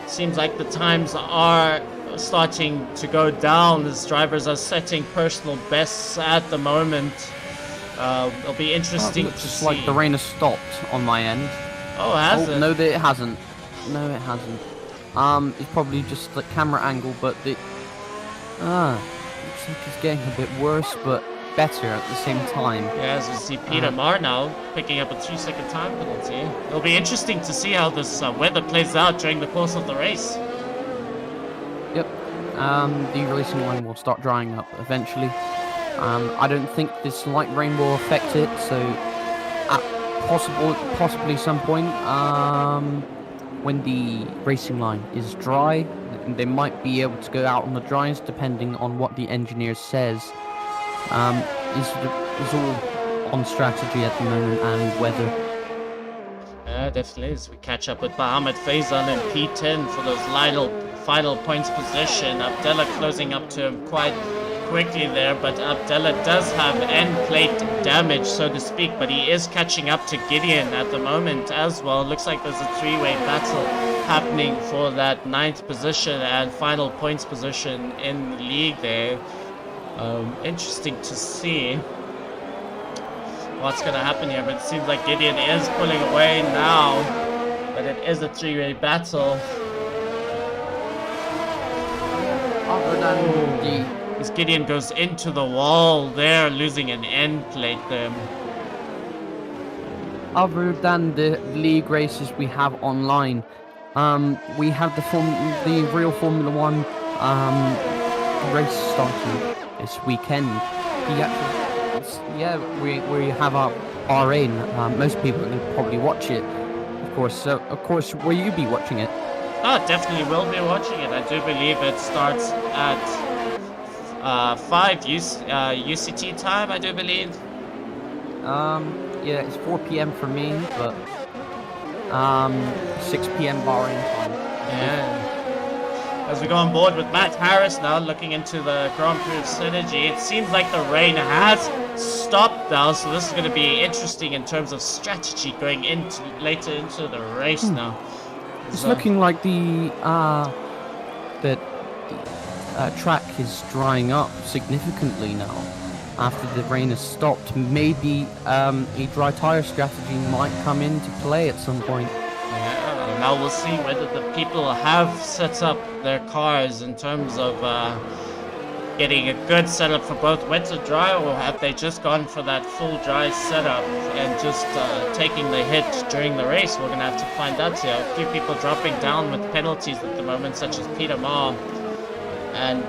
Seems like the times are starting to go down as drivers are setting personal bests at the moment. It'll be interesting to looks see. like the rain has stopped on my end. Oh, has Oh, it? no, it hasn't. No, it hasn't. It's probably just the camera angle, but looks like it's getting a bit worse, but better at the same time. Yeah, as we see Peter Marr now picking up a 3-second time penalty. It'll be interesting to see how this weather plays out during the course of the race. Yep. The racing line will start drying up eventually. I don't think this light rain will affect it, so at possibly some point, when the racing line is dry, they might be able to go out on the dries, depending on what the engineer says. It's all on strategy at the moment and weather. Yeah, definitely. As we catch up with Mohammed Faizan in P10 for those final points position. Abdullah closing up to him quite quickly there, but Abdullah does have end plate damage, so to speak, but he is catching up to Gideon at the moment as well. Looks like there's a 3-way battle happening for that 9th position and final points position in the league there. Interesting to see what's going to happen here, but it seems like Gideon is pulling away now, but it is a 3-way battle. Other than As Gideon goes into the wall there, losing an end plate there. Other than the league races we have online, we have the real Formula One race starting this weekend. We have our Bahrain. Most people can probably watch it, of course. So, of course, will you be watching it? Oh, definitely will be watching it. I do believe it starts at 5 UCT time, I do believe. Yeah, it's 4 p.m. for me, but 6 p.m. Bahrain time. Yeah. As we go on board with Matt Harris now, looking into the Grand Prix of Synergy, it seems like the rain has stopped now, so this is going to be interesting in terms of strategy going into later into the race now. It's looking like the track is drying up significantly now after the rain has stopped. Maybe a dry tire strategy might come into play at some point. Yeah, now we'll see whether the people have set up their cars in terms of getting a good setup for both wet and dry, or have they just gone for that full dry setup and just taking the hit during the race. We're going to have to find out here. A few people dropping down with penalties at the moment, such as Peter Marr and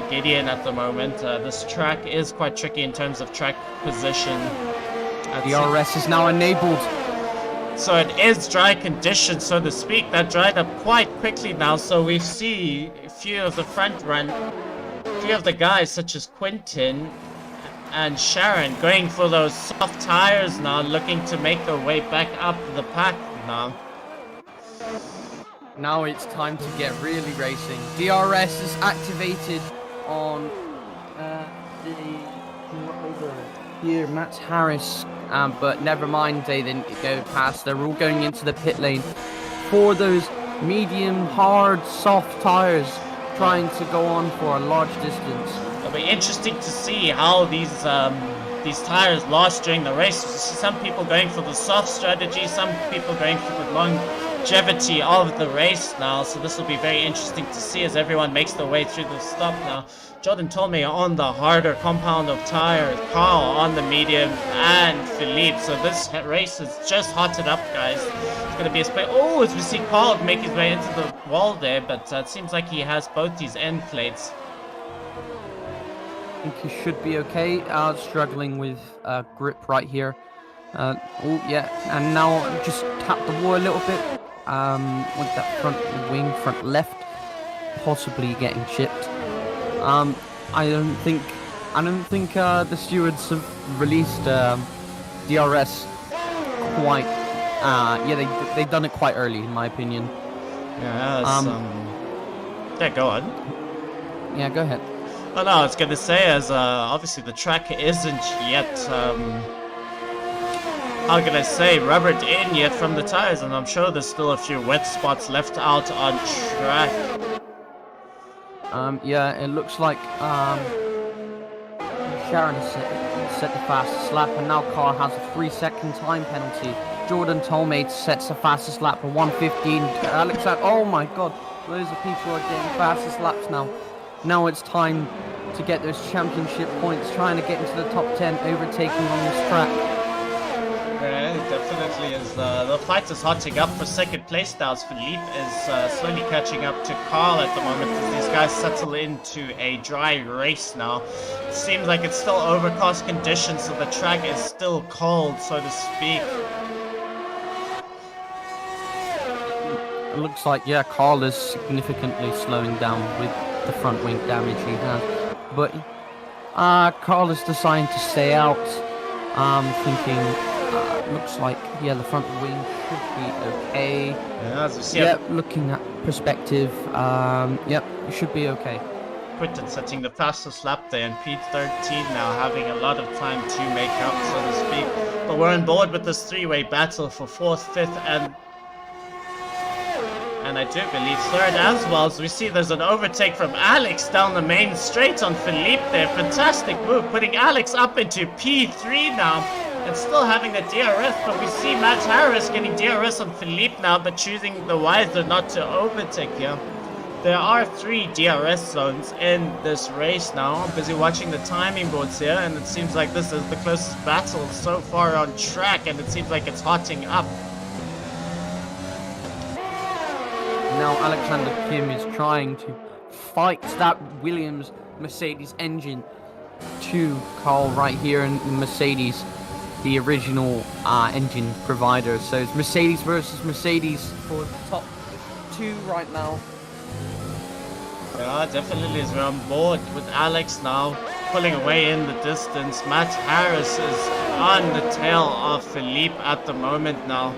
Gideon at the moment. This track is quite tricky in terms of track position. The RS is now enabled. So it is dry conditions, so to speak. That dried up quite quickly now, so we see a few of the the guys such as Quentin and Sharon going for those soft tires now, looking to make their way back up the pack now. Now it's time to get really racing. DRS is activated on the driver here, Matt Harris, but never mind, they didn't go past. They're all going into the pit lane for those medium, hard, soft tires, trying to go on for a large distance. It'll be interesting to see how these tires last during the race. Some people going for the soft strategy, some people going for the longevity of the race now. So this will be very interesting to see as everyone makes their way through the stop now. Jordan told me on the harder compound of tires, Carl on the medium, and Philippe. So this race is just hotted up, guys. It's going to be a split. Oh, as we see Carl make his way into the wall there, but it seems like he has both these end plates. I think he should be okay. Struggling with grip right here. Oh, yeah, and now just tap the wall a little bit with that front wing, front left, possibly getting chipped. I don't think the stewards have released DRS quite. They've done it quite early, in my opinion. Yeah, yeah, go on. Yeah, go ahead. Oh no, I was gonna say, as obviously the track isn't yet, how can I say, rubbered in yet from the tires, and I'm sure there's still a few wet spots left out on track. Yeah, it looks like Sharon set the fastest lap, and now Carl has a 3-second time penalty. Jordan Tolmate sets the fastest lap for 1:15. Alex, oh my god, loads of people are getting fastest laps now. Now it's time to get those championship points, trying to get into the top 10, overtaking on this track. Yeah, it definitely is. The fight is hotting up for second place now, as Philippe is slowly catching up to Carl at the moment as these guys settle into a dry race now. It seems like it's still overcast conditions, so the track is still cold, so to speak. It looks like, yeah, Carl is significantly slowing down with the front wing damage he has. But Carl is deciding to stay out. Thinking, looks like, yeah, the front wing should be okay. Yeah, as we see, yep, looking at perspective, yep, it should be okay. Quinton setting the fastest lap there, and P13 now having a lot of time to make up, so to speak. But we're on board with this three-way battle for 4th, 5th, and I do believe 3rd as well. As we see there's an overtake from Alex down the main straight on Philippe there. Fantastic move, putting Alex up into P3 now. And still having the DRS, but we see Matt Harris getting DRS on Philippe now, but choosing the wiser not to overtake here. There are 3 DRS zones in this race now. I'm busy watching the timing boards here, and it seems like this is the closest battle so far on track, and it seems like it's hotting up. Now Alexander Kim is trying to fight that Williams Mercedes engine to Carl right here in Mercedes, the original engine provider. So it's Mercedes versus Mercedes for the top 2 right now. Yeah, definitely is. We're on board with Alex now, pulling away in the distance. Matt Harris is on the tail of Philippe at the moment now.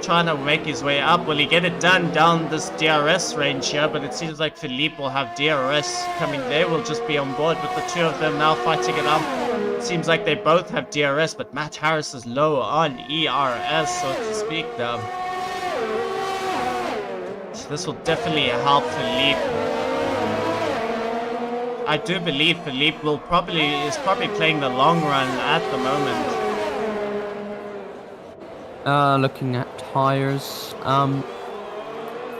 trying to make his way up. Will he get it done down this DRS range here? But it seems like Philippe will have DRS coming. They will just be on board with the two of them now fighting it up. It seems like they both have DRS, but Matt Harris is low on ERS, so to speak, though. So this will definitely help Philippe. I do believe Philippe is probably playing the long run at the moment. Looking at tires,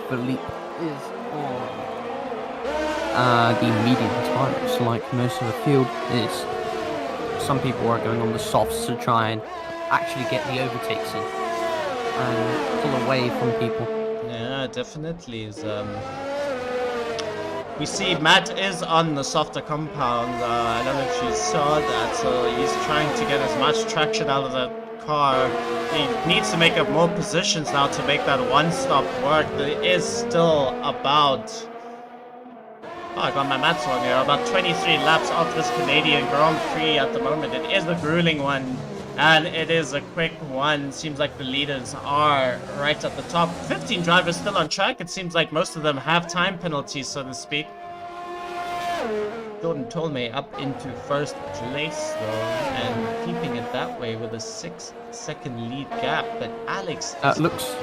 Philippe is on the medium tires, like most of the field is. Some people are going on the softs to try and actually get the overtakes in and pull away from people. Yeah, definitely is. We see Matt is on the softer compound. I don't know if you saw that, so he's trying to get as much traction out of the car. He needs to make up more positions now to make that one-stop work. There is still about... Oh, I got my maths on here. About 23 laps of this Canadian Grand Prix at the moment. It is a grueling one, and it is a quick one. Seems like the leaders are right at the top. 15 drivers still on track. It seems like most of them have time penalties, so to speak. Jordan Tolmay up into first place though, and keeping it that way with a 6-second lead gap. But Alex, looks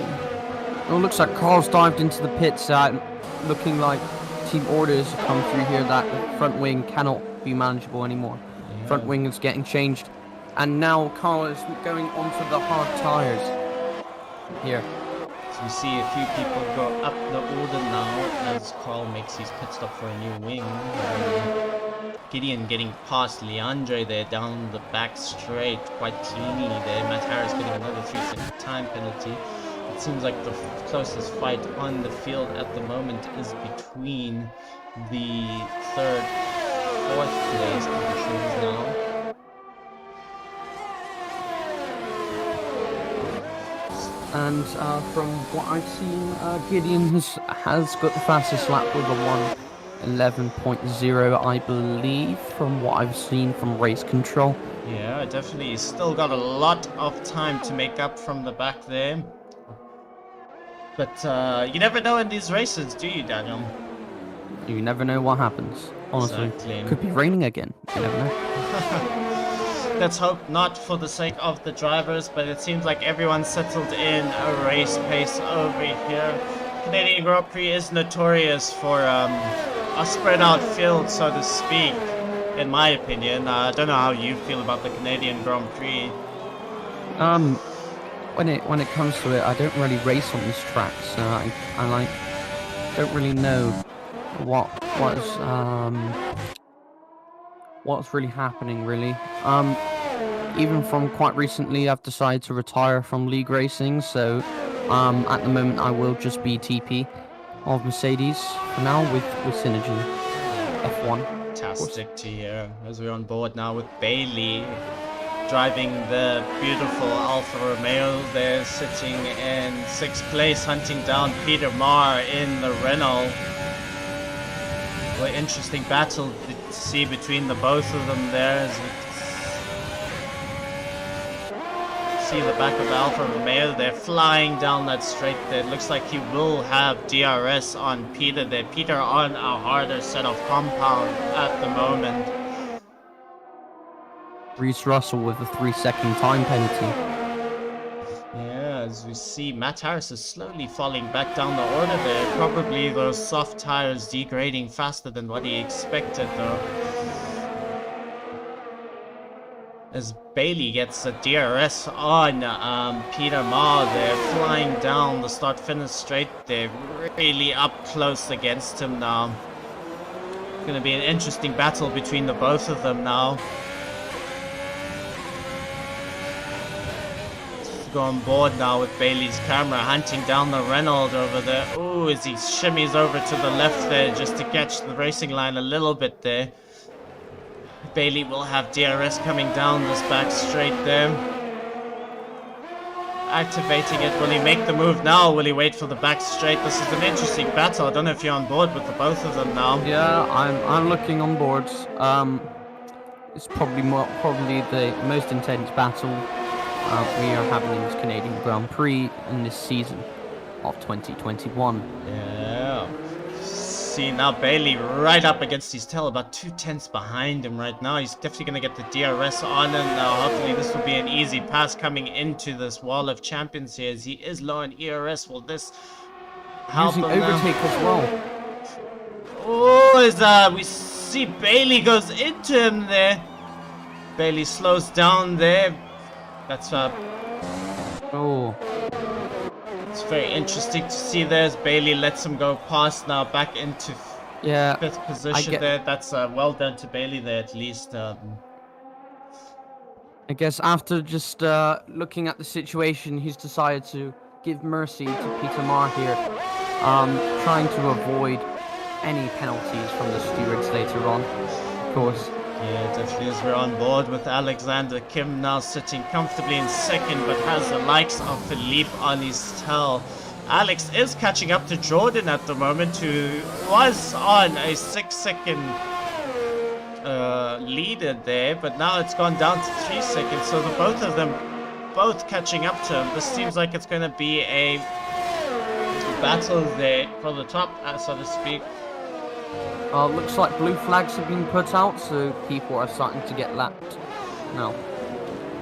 like Carl's dived into the pits, looking like team orders have come through here that the front wing cannot be manageable anymore. Yeah. Front wing is getting changed, and now Carl is going onto the hard tires here. So we see a few people go up the order now as Carl makes his pit stop for a new wing. Gideon getting past Leandre there down the back straight quite cleanly there. Matt Harris getting another 3-second time penalty. It seems like the closest fight on the field at the moment is between the 3rd, 4th place positions now. And from what I've seen, Gideon has got the fastest lap with a 1:11.0, I believe, from what I've seen from race control. Yeah, definitely. He's still got a lot of time to make up from the back there. But you never know in these races, do you, Daniel? You never know what happens, honestly. Exactly. Could be raining again, you never know. Let's hope not for the sake of the drivers, but it seems like everyone's settled in a race pace over here. Canadian Grand Prix is notorious for a spread out field, so to speak, in my opinion. I don't know how you feel about the Canadian Grand Prix. When it comes to it, I don't really race on these tracks. I don't really know what's really happening, really. Even from quite recently, I've decided to retire from league racing, so at the moment I will just be TP of Mercedes for now with Synergy F1. Fantastic to hear as we're on board now with Bailey driving the beautiful Alfa Romeo. They're sitting in 6th place, hunting down Peter Marr in the Renault. What interesting battle to see between the both of them there. As we see the back of the Alfa Romeo, they're flying down that straight there. It looks like he will have DRS on Peter there. Peter on a harder set of compound at the moment. Reese Russell with a 3-second time penalty. Yeah, as we see, Matt Harris is slowly falling back down the order there. Probably those soft tires degrading faster than what he expected though. As Bailey gets a DRS on Peter Marr there, flying down the start-finish straight there, really up close against him now. It's going to be an interesting battle between the both of them now. Go on board now with Bailey's camera, hunting down the Renault over there. Ooh, as he shimmies over to the left there just to catch the racing line a little bit there. Bailey will have DRS coming down this back straight there. Activating it. Will he make the move now? Will he wait for the back straight? This is an interesting battle. I don't know if you're on board with the both of them now. Yeah, I'm looking on boards. It's probably the most intense battle we are having in this Canadian Grand Prix in this season of 2021. Yeah. See now Bailey right up against his tail, about 2/10 behind him right now. He's definitely going to get the DRS on him now. Hopefully this will be an easy pass coming into this wall of champions here, as he is low on ERS. Will this help Using him now? overtake as well. Oh, as we see Bailey goes into him there. Bailey slows down there. That's Oh, it's very interesting to see there as Bailey lets him go past now back into yeah. 5th position there. That's well done to Bailey there at least. I guess after just looking at the situation, he's decided to give mercy to Peter Marr here, trying to avoid any penalties from the stewards later on, of course. Yeah, definitely as we're on board with Alexander Kim now sitting comfortably in 2nd, but has the likes of Philippe on his tail. Alex is catching up to Jordan at the moment, who was on a 6-second leader there, but now it's gone down to 3 seconds, so the both of them catching up to him. This seems like it's going to be a battle there for the top, so to speak. Looks like blue flags have been put out, so people are starting to get lapped now.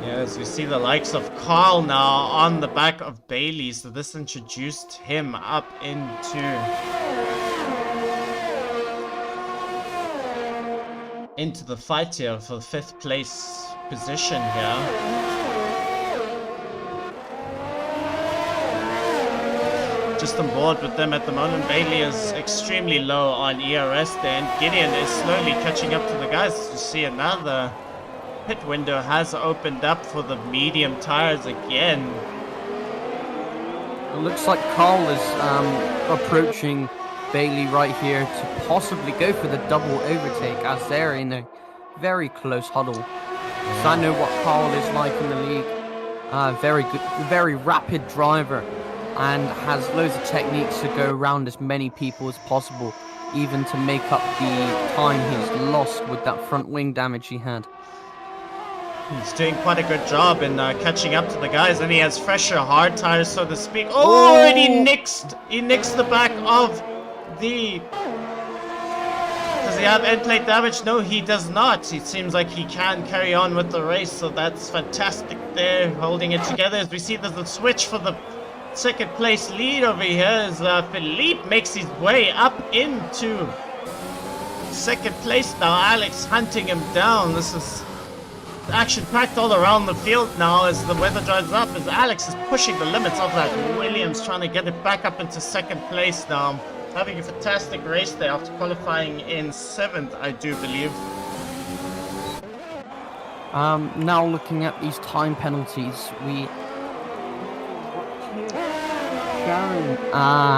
Yes, we see the likes of Carl now on the back of Bailey, so this introduced him up into the fight here for the 5th place position here. Just on board with them at the moment. Bailey is extremely low on ERS there, and Gideon is slowly catching up to the guys. You see another pit window has opened up for the medium tires again. It looks like Carl is approaching Bailey right here to possibly go for the double overtake, as they're in a very close huddle. So I know what Carl is like in the league. Very good, very rapid driver, and has loads of techniques to go around as many people as possible, even to make up the time he's lost with that front wing damage he had. He's doing quite a good job in catching up to the guys, and he has fresher hard tires, so to speak. Oh, and he nicks the back of the... Does he have end plate damage? No, he does not. It seems like he can carry on with the race, so that's fantastic there, holding it together. As we see there's a switch for the 2nd place lead over here, as Philippe makes his way up into 2nd place now. Alex hunting him down. This is action packed all around the field now as the weather dries up, as Alex is pushing the limits of that Williams, trying to get it back up into 2nd place now. Having a fantastic race there after qualifying in 7th, I do believe. Now looking at these time penalties, Sharon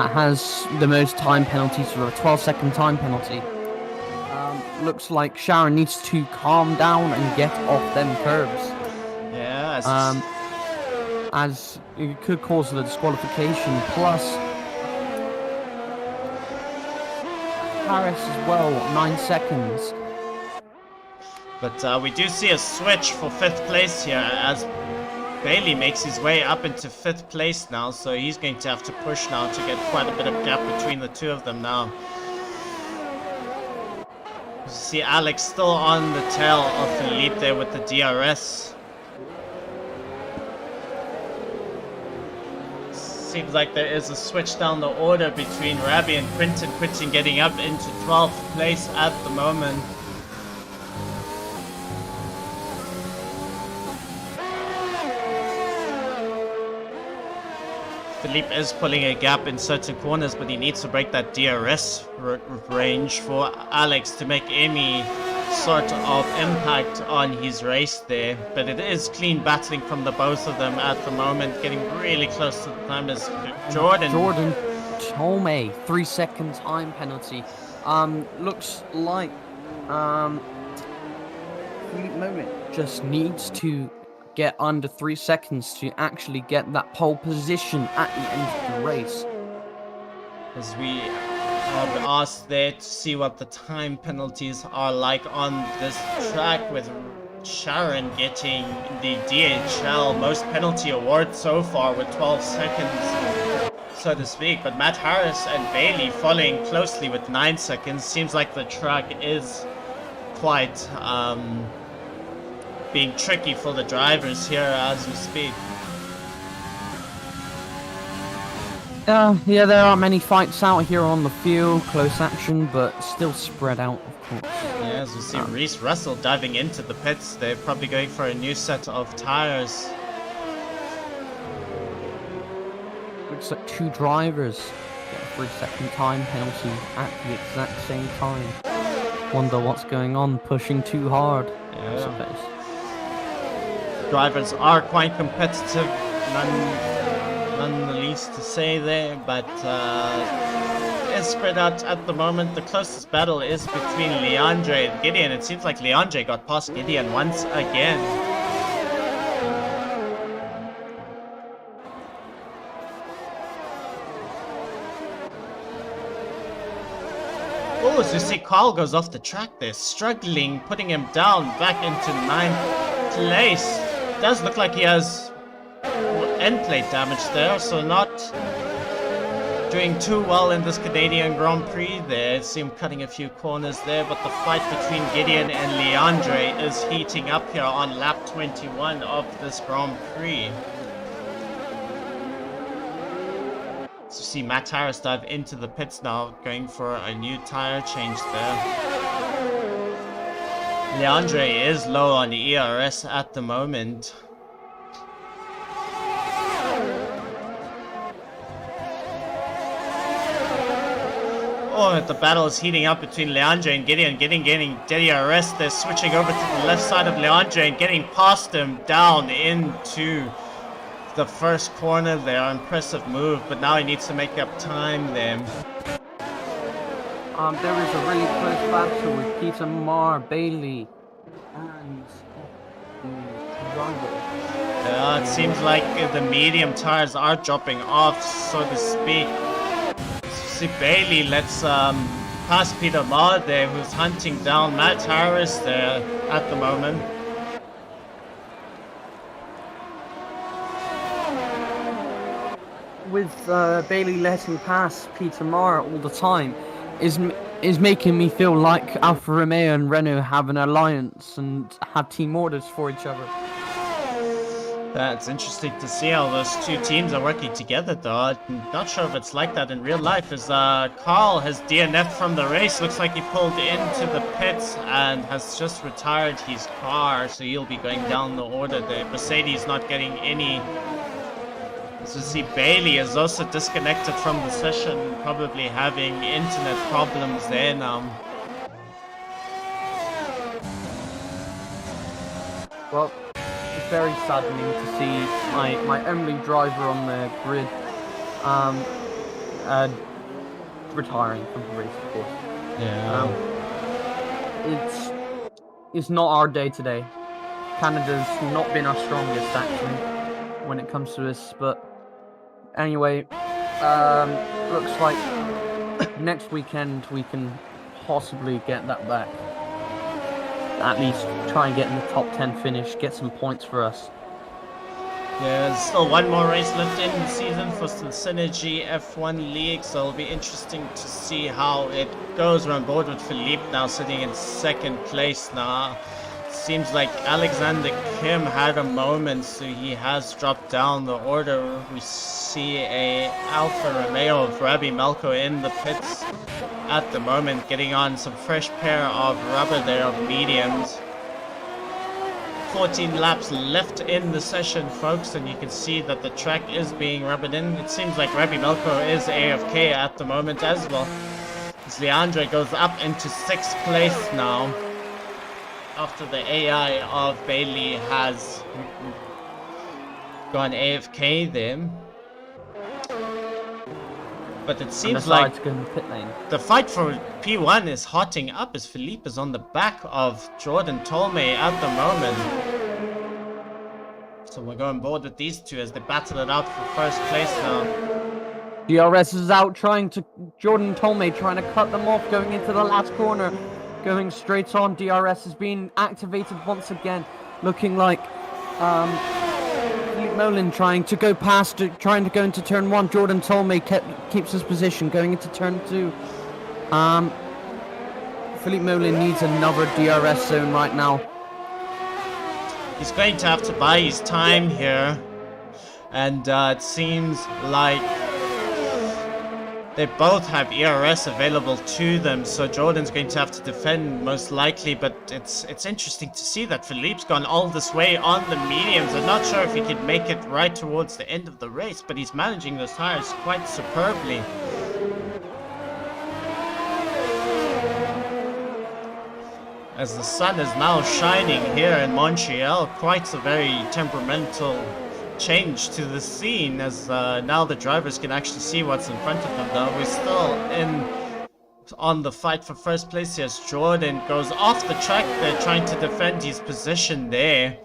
has the most time penalties for a 12-second time penalty. Looks like Sharon needs to calm down and get off them curbs. Yeah. As it could cause the disqualification. Plus, Harris as well, 9 seconds. But we do see a switch for 5th place here, as Bailey makes his way up into 5th place now, so he's going to have to push now to get quite a bit of gap between the two of them now. You see Alex still on the tail of Philippe there with the DRS. Seems like there is a switch down the order between Rabbi and Quinton. Quinton getting up into 12th place at the moment. Philippe is pulling a gap in certain corners, but he needs to break that DRS range for Alex to make any sort of impact on his race there. But it is clean battling from the both of them at the moment, getting really close to the time as Jordan Tome, 3-second time penalty. Looks like Philippe Moment just needs to get under 3 seconds to actually get that pole position at the end of the race. As we have asked there to see what the time penalties are like on this track, with Sharon getting the DHL most penalty award so far with 12 seconds, so to speak. But Matt Harris and Bailey following closely with 9 seconds. Seems like the track is quite being tricky for the drivers here as we speak. Yeah, there aren't many fights out here on the field, close action, but still spread out, of course. Yeah, as we see Reese Russell diving into the pits. They're probably going for a new set of tires. Looks like 2 drivers get a 3-second time penalty at the exact same time. Wonder what's going on, pushing too hard, I suppose. Drivers are quite competitive, none the least to say there, but it's spread out at the moment. The closest battle is between Leandre and Gideon. It seems like Leandre got past Gideon once again. Oh, as you see, Carl goes off the track there, struggling, putting him down back into 9th place. Does look like he has end plate damage there, so not doing too well in this Canadian Grand Prix there. See him cutting a few corners there, but the fight between Gideon and Leandre is heating up here on lap 21 of this Grand Prix. So you see Matt Harris dive into the pits now, going for a new tire change there. Leandre is low on the ERS at the moment. Oh, the battle is heating up between Leandre and Gideon. Gideon getting DRS. They're switching over to the left side of Leandre and getting past him down into the first corner there. Impressive move, but now he needs to make up time then. There is a really close battle with Peter Marr, Bailey, and Yeah, it seems like the medium tires are dropping off, so to speak. See, Bailey lets pass Peter Marr there, who's hunting down Matt Harris there at the moment. With Bailey letting pass Peter Marr all the time is making me feel like Alfa Romeo and Renault have an alliance and have team orders for each other. That's interesting to see how those two teams are working together, though. I'm not sure if it's like that in real life, as Carl has DNF'd from the race. Looks like he pulled into the pits and has just retired his car, so he'll be going down the order. The Mercedes not getting any. So see, Bailey is also disconnected from the session, probably having internet problems there now. Well, it's very saddening to see my only driver on the grid retiring from the race, of course. Yeah. It's not our day today. Canada's not been our strongest actually when it comes to this, but anyway, looks like next weekend we can possibly get that back. At least try and get in the top 10 finish, get some points for us. Yeah, there's still one more race left in the season for the Synergy F1 League, so it'll be interesting to see how it goes. We're on board with Philippe now, sitting in 2nd place now. Seems like Alexander Kim had a moment, so he has dropped down the order. We see a Alfa Romeo of Rabbi Malko in the pits at the moment, getting on some fresh pair of rubber there of mediums. 14 laps left in the session, folks, and you can see that the track is being rubbered in. It seems like Rabbi Malko is AFK at the moment as well, as Leandre goes up into 6th place now, after the AI of Bailey has gone AFK there. But it seems like the fight for P1 is hotting up, as Philippe is on the back of Jordan Tolmay at the moment. So we're going board with these two as they battle it out for 1st place now. DRS is out Jordan Tolmay trying to cut them off going into the last corner. going straight on. DRS has been activated once again, looking like Philippe Molin trying to go past, trying to go into turn 1. Jordan Tolmay keeps his position going into turn 2. Philippe Molin needs another DRS zone right now. He's going to have to buy his time here, and it seems like they both have ERS available to them, so Jordan's going to have to defend most likely, but it's interesting to see that Philippe's gone all this way on the mediums. I'm not sure if he could make it right towards the end of the race, but he's managing those tires quite superbly. As the sun is now shining here in Montreal, quite a very temperamental change to the scene, as now the drivers can actually see what's in front of them. Though we're still on the fight for first place here, as Jordan goes off the track there trying to defend his position there.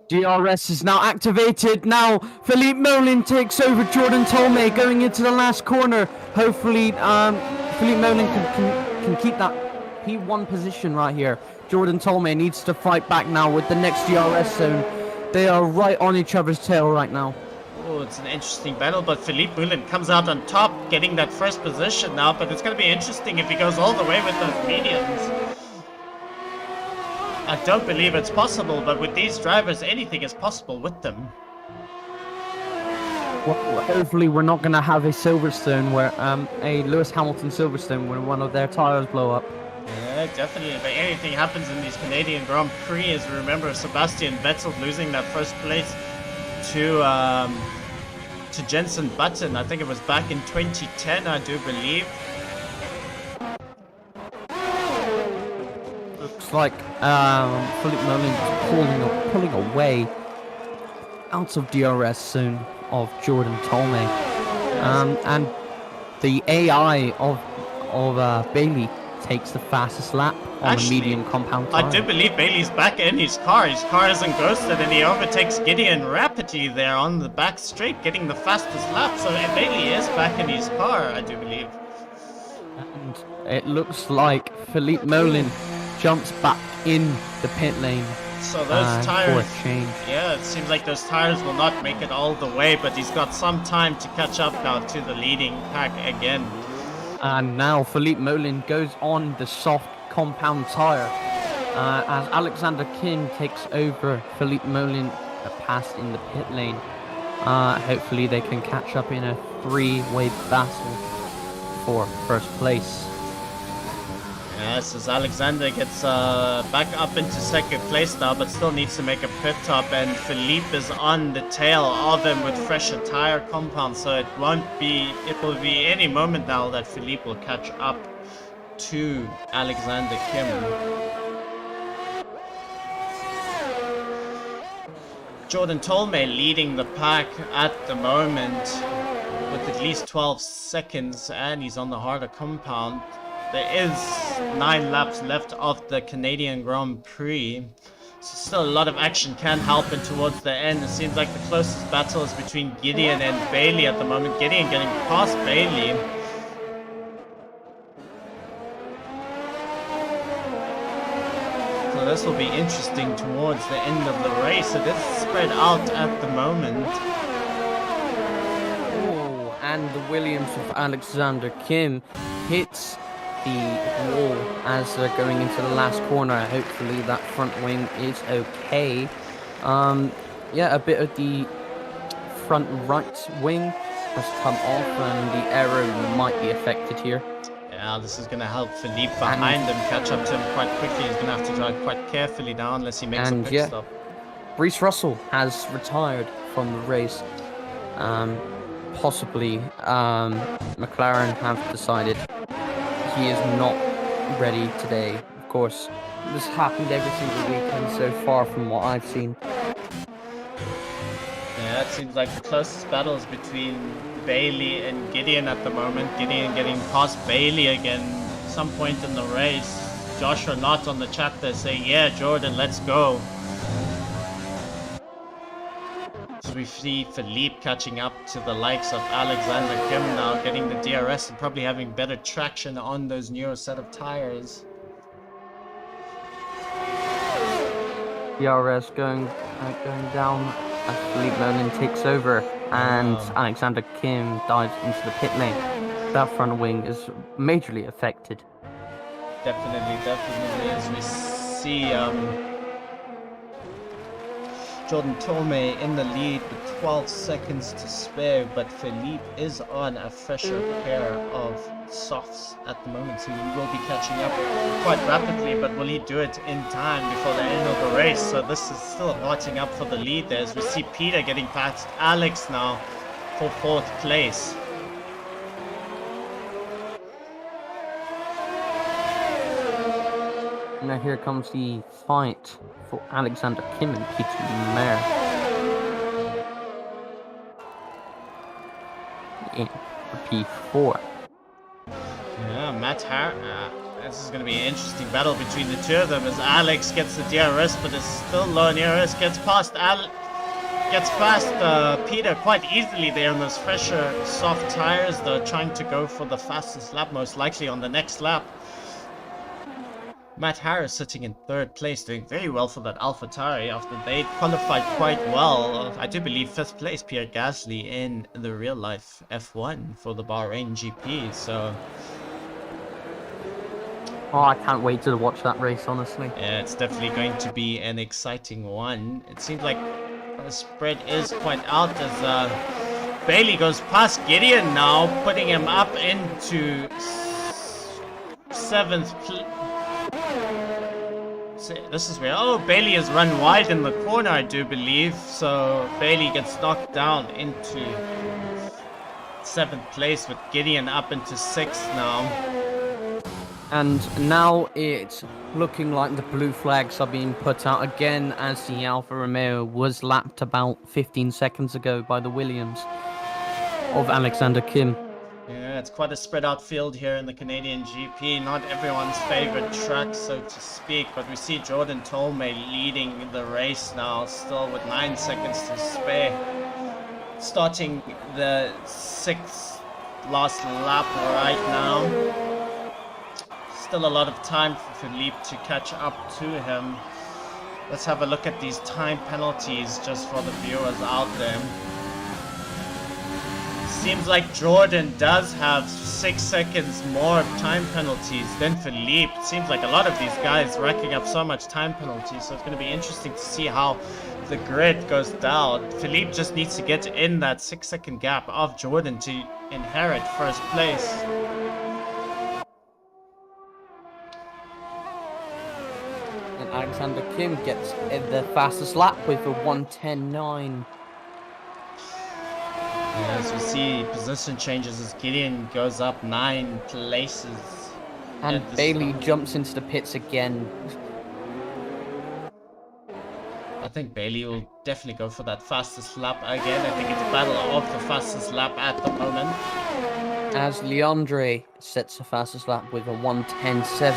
DRS is now activated. Now Philippe Molin takes over Jordan Tolmay going into the last corner. Hopefully Philippe Molin can keep that P1 position right here. Jordan Tolmay needs to fight back now with the next DRS zone. They are right on each other's tail right now. Oh, it's an interesting battle, but Philippe Molin comes out on top, getting that first position now, but it's going to be interesting if he goes all the way with those mediums. I don't believe it's possible, but with these drivers, anything is possible with them. Well, hopefully we're not going to have a Silverstone where, a Lewis Hamilton Silverstone where one of their tires blow up. Yeah, definitely. If anything happens in these Canadian Grand Prix, as we remember Sebastian Vettel losing that first place to Jenson Button. I think it was back in 2010, I do believe. Looks like Philippe Molin is pulling away out of DRS zone of Jordan Tolmay, and the AI of Bailey takes the fastest lap on the medium compound tire. I do believe Bailey's back in his car. His car isn't ghosted, and he overtakes Gideon rapidly there on the back straight, getting the fastest lap. So Bailey is back in his car, I do believe. And it looks like Philippe Molin jumps back in the pit lane. So those tires, for a change. Yeah, it seems like those tires will not make it all the way, but he's got some time to catch up now to the leading pack again. And now Philippe Molin goes on the soft compound tire as Alexander Kim takes over Philippe Molin a pass in the pit lane. Hopefully they can catch up in a three-way battle for first place. Yes, as Alexander gets back up into second place now, but still needs to make a pit stop, and Philippe is on the tail of him with fresher tire compound, so it will be any moment now that Philippe will catch up to Alexander Kim. Jordan Tolmay leading the pack at the moment with at least 12 seconds, and he's on the harder compound. There is 9 laps left of the Canadian Grand Prix, so still a lot of action can happen towards the end. It seems like the closest battle is between Gideon and Bailey at the moment. Gideon getting past Bailey. So this will be interesting towards the end of the race. It is spread out at the moment. Oh, and the Williams of Alexander Kim hits the wall as they're going into the last corner. Hopefully that front wing is okay. Yeah, a bit of the front right wing has come off and the aero might be affected here. Yeah, this is going to help Philippe behind him catch up to him quite quickly. He's going to have to drive quite carefully now unless he makes a pit stop. Reese Russell has retired from the race. Possibly McLaren have decided he is not ready today. Of course, this happened every single weekend so far from what I've seen. Yeah, it seems like the closest battle is between Bailey and Gideon at the moment. Gideon getting past Bailey again some point in the race. Joshua not on the chat there saying, yeah, Jordan, let's go. So we see Philippe catching up to the likes of Alexander Kim now, getting the DRS and probably having better traction on those newer set of tires. DRS going down as Philippe Merlin takes over, and Alexander Kim dives into the pit lane. That front wing is majorly affected. Definitely, as we see Jordan Tomei in the lead with 12 seconds to spare, but Philippe is on a fresher pair of softs at the moment, so he will be catching up quite rapidly, but will he do it in time before the end of the race? So this is still lighting up for the lead there, as we see Peter getting past Alex now for 4th place. Now here comes the fight for Alexander Kim and Peter Mayer. In P4. Yeah, Matt this is going to be an interesting battle between the two of them, as Alex gets the DRS but is still low in DRS, gets past Peter quite easily there on those fresher soft tires, though, trying to go for the fastest lap most likely on the next lap. Matt Harris sitting in 3rd place, doing very well for that AlphaTauri after they qualified quite well. I do believe 5th place, Pierre Gasly in the real life F1 for the Bahrain GP, so... Oh, I can't wait to watch that race, honestly. Yeah, it's definitely going to be an exciting one. It seems like the spread is quite out as Bailey goes past Gideon now, putting him up into 7th place. This is where, Bailey has run wide in the corner, I do believe. So Bailey gets knocked down into 7th place with Gideon up into 6th now. And now it's looking like the blue flags are being put out again, as the Alfa Romeo was lapped about 15 seconds ago by the Williams of Alexander Kim. Yeah, it's quite a spread out field here in the Canadian GP. Not everyone's favorite track, so to speak, but we see Jordan Tomei leading the race now, still with 9 seconds to spare. Starting the 6th last lap right now. Still a lot of time for Philippe to catch up to him. Let's have a look at these time penalties just for the viewers out there. Seems like Jordan does have 6 seconds more time penalties than Philippe. It seems like a lot of these guys racking up so much time penalties, so it's going to be interesting to see how the grid goes down. Philippe just needs to get in that 6-second gap of Jordan to inherit 1st place. And Alexander Kim gets the fastest lap with a 1:10.9. Yeah, as we see position changes as Gideon goes up 9 places. And Bailey jumps into the pits again. I think Bailey will definitely go for that fastest lap again. I think it's a battle of the fastest lap at the moment. As Leandre sets the fastest lap with a 1:10.7.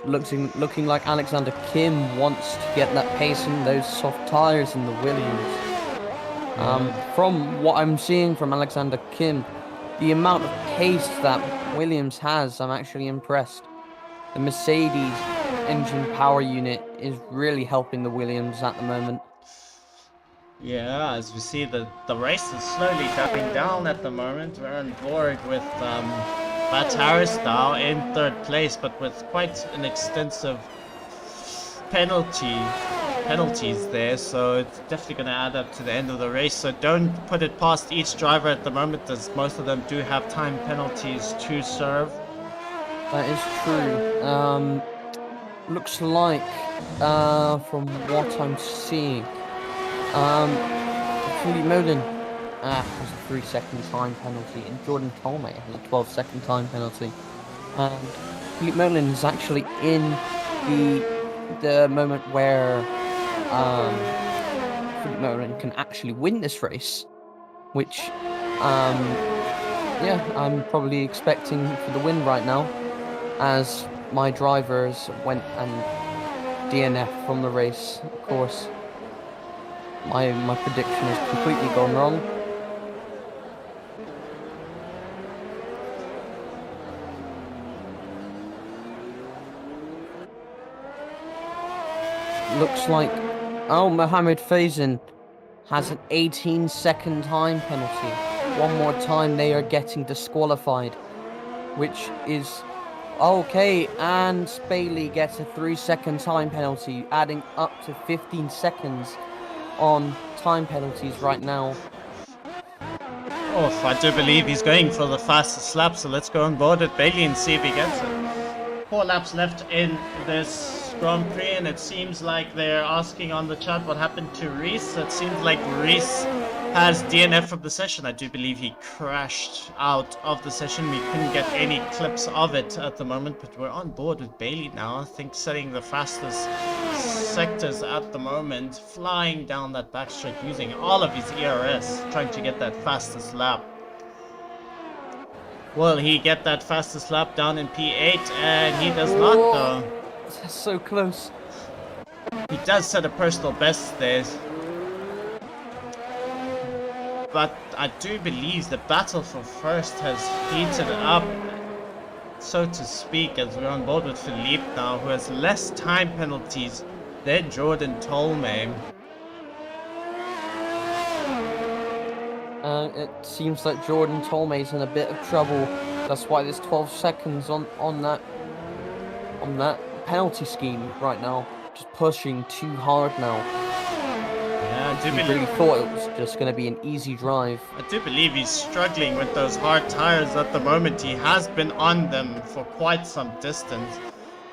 Looking like Alexander Kim wants to get that pace in those soft tires in the Williams. From what I'm seeing from Alexander Kim, the amount of pace that Williams has, I'm actually impressed. The Mercedes engine power unit is really helping the Williams at the moment. Yeah, as we see the race is slowly dying down at the moment. We're on board with Matt Harris now in 3rd place, but with quite an extensive penalties there, so it's definitely going to add up to the end of the race. So don't put it past each driver at the moment, as most of them do have time penalties to serve. That is true. Looks like, from what I'm seeing, Philippe Merlin has a 3-second time penalty, and Jordan Tomei has a 12-second time penalty. And Philippe Merlin is actually in the moment where Philippe Merlin can actually win this race, which I'm probably expecting for the win right now, as my drivers went and DNF from the race. Of course, my prediction has completely gone wrong. looks like, oh, Mohammed Faison has an 18-second time penalty. One more time, they are getting disqualified, which is okay. And Bailey gets a 3-second time penalty, adding up to 15 seconds on time penalties right now. Oh, I do believe he's going for the fastest lap, so let's go on board with Bailey and see if he gets it. 4 laps left in this Grand Prix, and it seems like they're asking on the chat what happened to Reese. It seems like Reese has DNF from the session. I do believe he crashed out of the session. We couldn't get any clips of it at the moment, but we're on board with Bailey now. I think setting the fastest sectors at the moment, flying down that backstretch using all of his ERS, trying to get that fastest lap. Will he get that fastest lap down in P8? And he does not, though. That's so close. He does set a personal best there. But I do believe the battle for first has heated up, so to speak, as we're on board with Philippe now, who has less time penalties than Jordan Tolmay. It seems like Jordan Tolmay's in a bit of trouble. That's why there's 12 seconds on that penalty scheme right now. Just pushing too hard now. Yeah, I do He believe. really thought it was just going to be an easy drive. I do believe he's struggling with those hard tires at the moment. He has been on them for quite some distance.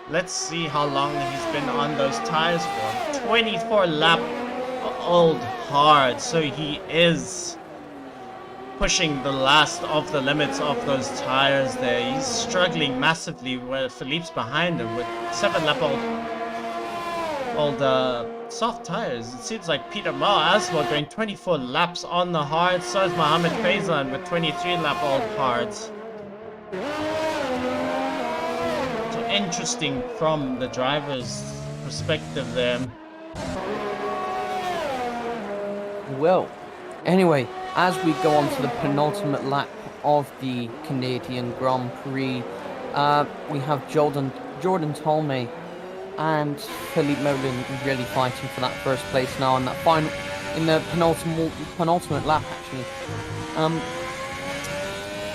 Let's see how long he's been on those tires for. 24 lap old hard, so he is pushing the last of the limits of those tires there. He's struggling massively where Philippe's behind him with 7 lap old soft tires. It seems like Peter Ma as well going 24 laps on the hard. So is Mohammed Faison with 23 lap old hards. So interesting from the driver's perspective there. Well, anyway, as we go on to the penultimate lap of the Canadian Grand Prix, we have Jordan Tolmay and Philippe Moulin really fighting for that first place now in that the penultimate lap actually.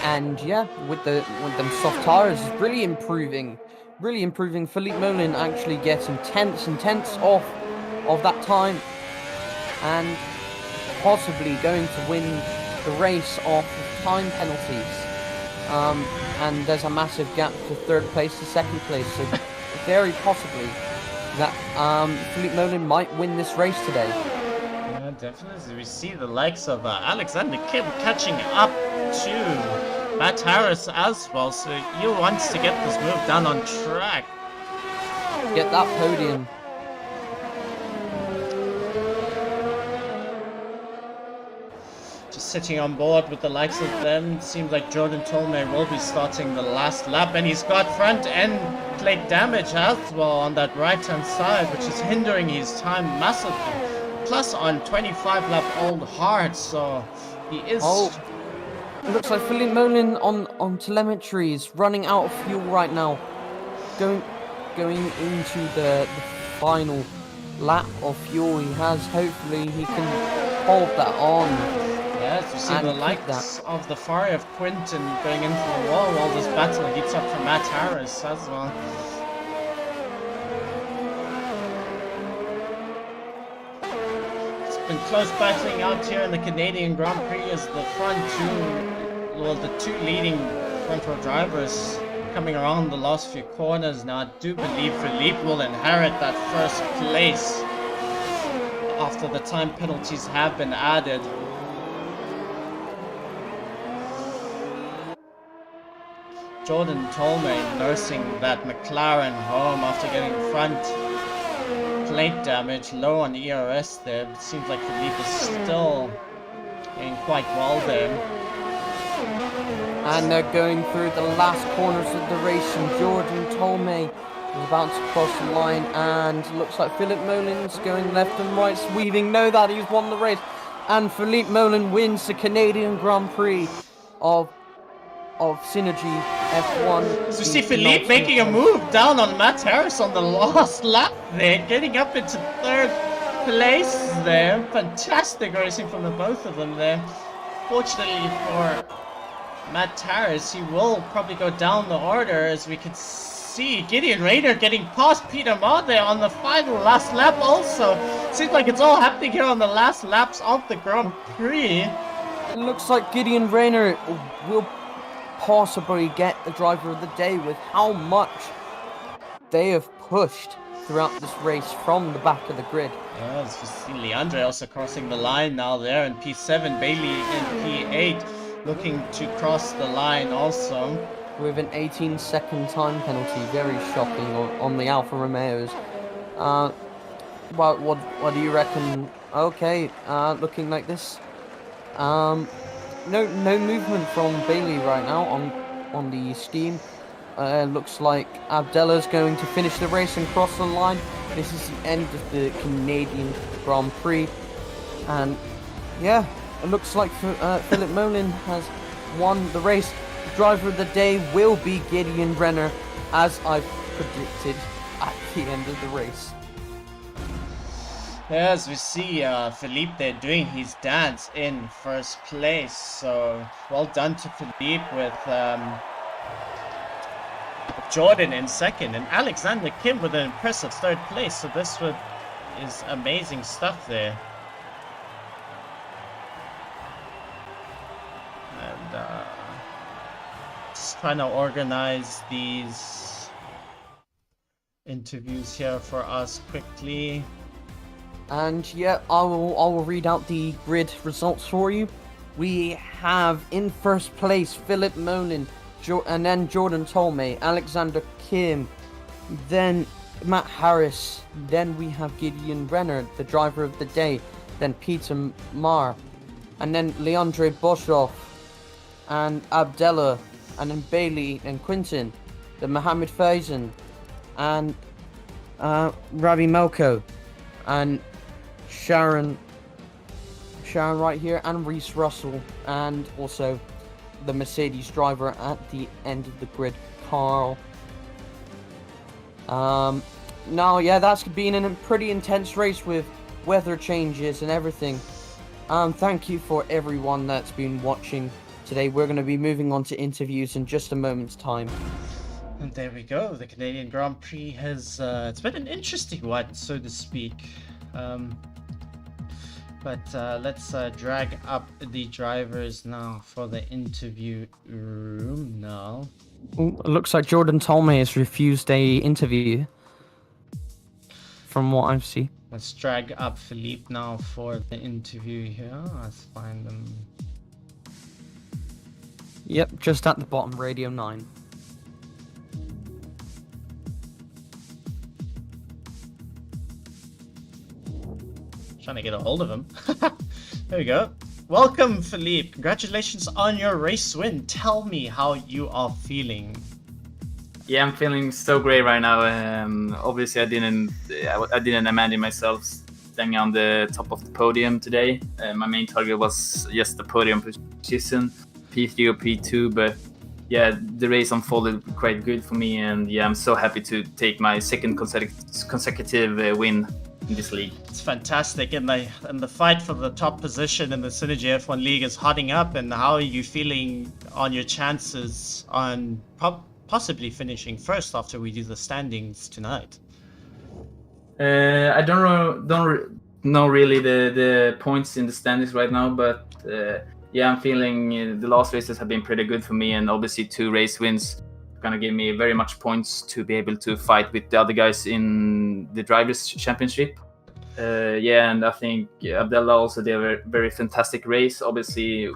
And yeah, with them soft tires, really improving. Philippe Moulin actually getting tenths and tenths off of that time, and possibly going to win the race off of time penalties. And there's a massive gap to third place to second place, so very possibly that Philippe Moulin might win this race today. Yeah, definitely. We see the likes of Alexander Kim catching up to Matt Harris as well, so he wants to get this move done on track. Get that podium. Sitting on board with the likes of them. Seems like Jordan Tolmay will be starting the last lap, and he's got front end plate damage as well on that right hand side, which is hindering his time massively. Plus on 25 lap old hard, so he is. Oh, it looks like Philippe Moulin on telemetry is running out of fuel right now. Going into the final lap of fuel he has. Hopefully he can hold that on. Yes, we see the likes of the Fari of Quinton going in for the wall while this battle heats up for Matt Harris as well. It's been close battling out here in the Canadian Grand Prix as the two leading front row drivers coming around the last few corners. Now I do believe Philippe will inherit that first place after the time penalties have been added. Jordan Tolmay nursing that McLaren home after getting front plate damage, low on ERS there. It seems like Philippe is still doing quite well there. And they're going through the last corners of the race, and Jordan Tolmay is about to cross the line, and looks like Philippe Moulin's going left and right, sweeping. Know that he's won the race, and Philippe Moulin wins the Canadian Grand Prix of of Synergy F1. So we see Philippe making a move down on Matt Harris on the last lap there, getting up into third place there. Fantastic racing from the both of them there. Fortunately for Matt Harris, he will probably go down the order, as we can see Gideon Rayner getting past Peter Ma there on the final last lap also. Seems like it's all happening here on the last laps of the Grand Prix. It looks like Gideon Rayner will possibly get the driver of the day with how much they have pushed throughout this race from the back of the grid. Yes, you see Leandre also crossing the line now there in P7, Bailey in P8 looking to cross the line also. With an 18-second time penalty, very shocking on the Alfa Romeos. What do you reckon? Okay, looking like this. No movement from Bailey right now on the scheme. Looks like Abdella's going to finish the race and cross the line. This is the end of the Canadian Grand Prix, and yeah, it looks like Philip Molin has won the race. The driver of the day will be Gideon Renner, as I've predicted at the end of the race. As we see Philippe there doing his dance in first place, so well done to Philippe with Jordan in second and Alexander Kim with an impressive third place. So this is amazing stuff there. And just trying to organize these interviews here for us quickly. And yeah, I will read out the grid results for you. We have in first place Philip Molin, and then Jordan Tolmay, Alexander Kim, then Matt Harris, then we have Gideon Renner, the driver of the day, then Peter Marr, and then Leandre Boshoff, and Abdella, and then Bailey and Quinton, then Mohammed Faison, and Ravi Melko, and Sharon right here, and Reese Russell, and also the Mercedes driver at the end of the grid, Carl. Now, yeah, that's been a pretty intense race with weather changes and everything. Thank you for everyone that's been watching today. We're going to be moving on to interviews in just a moment's time. And there we go. The Canadian Grand Prix has it's been an interesting one, so to speak. But let's drag up the drivers now for the interview room now. Ooh, it looks like Jordan Tolmay has refused a interview, from what I've seen. Let's drag up Philippe now for the interview here. Let's find them. Yep, just at the bottom, Radio 9. Trying to get a hold of him. There we go. Welcome, Philippe. Congratulations on your race win. Tell me how you are feeling. Yeah, I'm feeling so great right now. Obviously, I didn't imagine myself staying on the top of the podium today. My main target was just the podium position, P3 or P2. But yeah, the race unfolded quite good for me, and yeah, I'm so happy to take my second consecutive win in this league. It's fantastic, and the fight for the top position in the Synergy F1 League is hotting up. And how are you feeling on your chances on possibly finishing first after we do the standings tonight? I don't know really the points in the standings right now, but yeah, I'm feeling the last races have been pretty good for me, and obviously 2 race wins gonna give me very much points to be able to fight with the other guys in the drivers' championship. Yeah, and I think Abdella also did a very fantastic race. Obviously,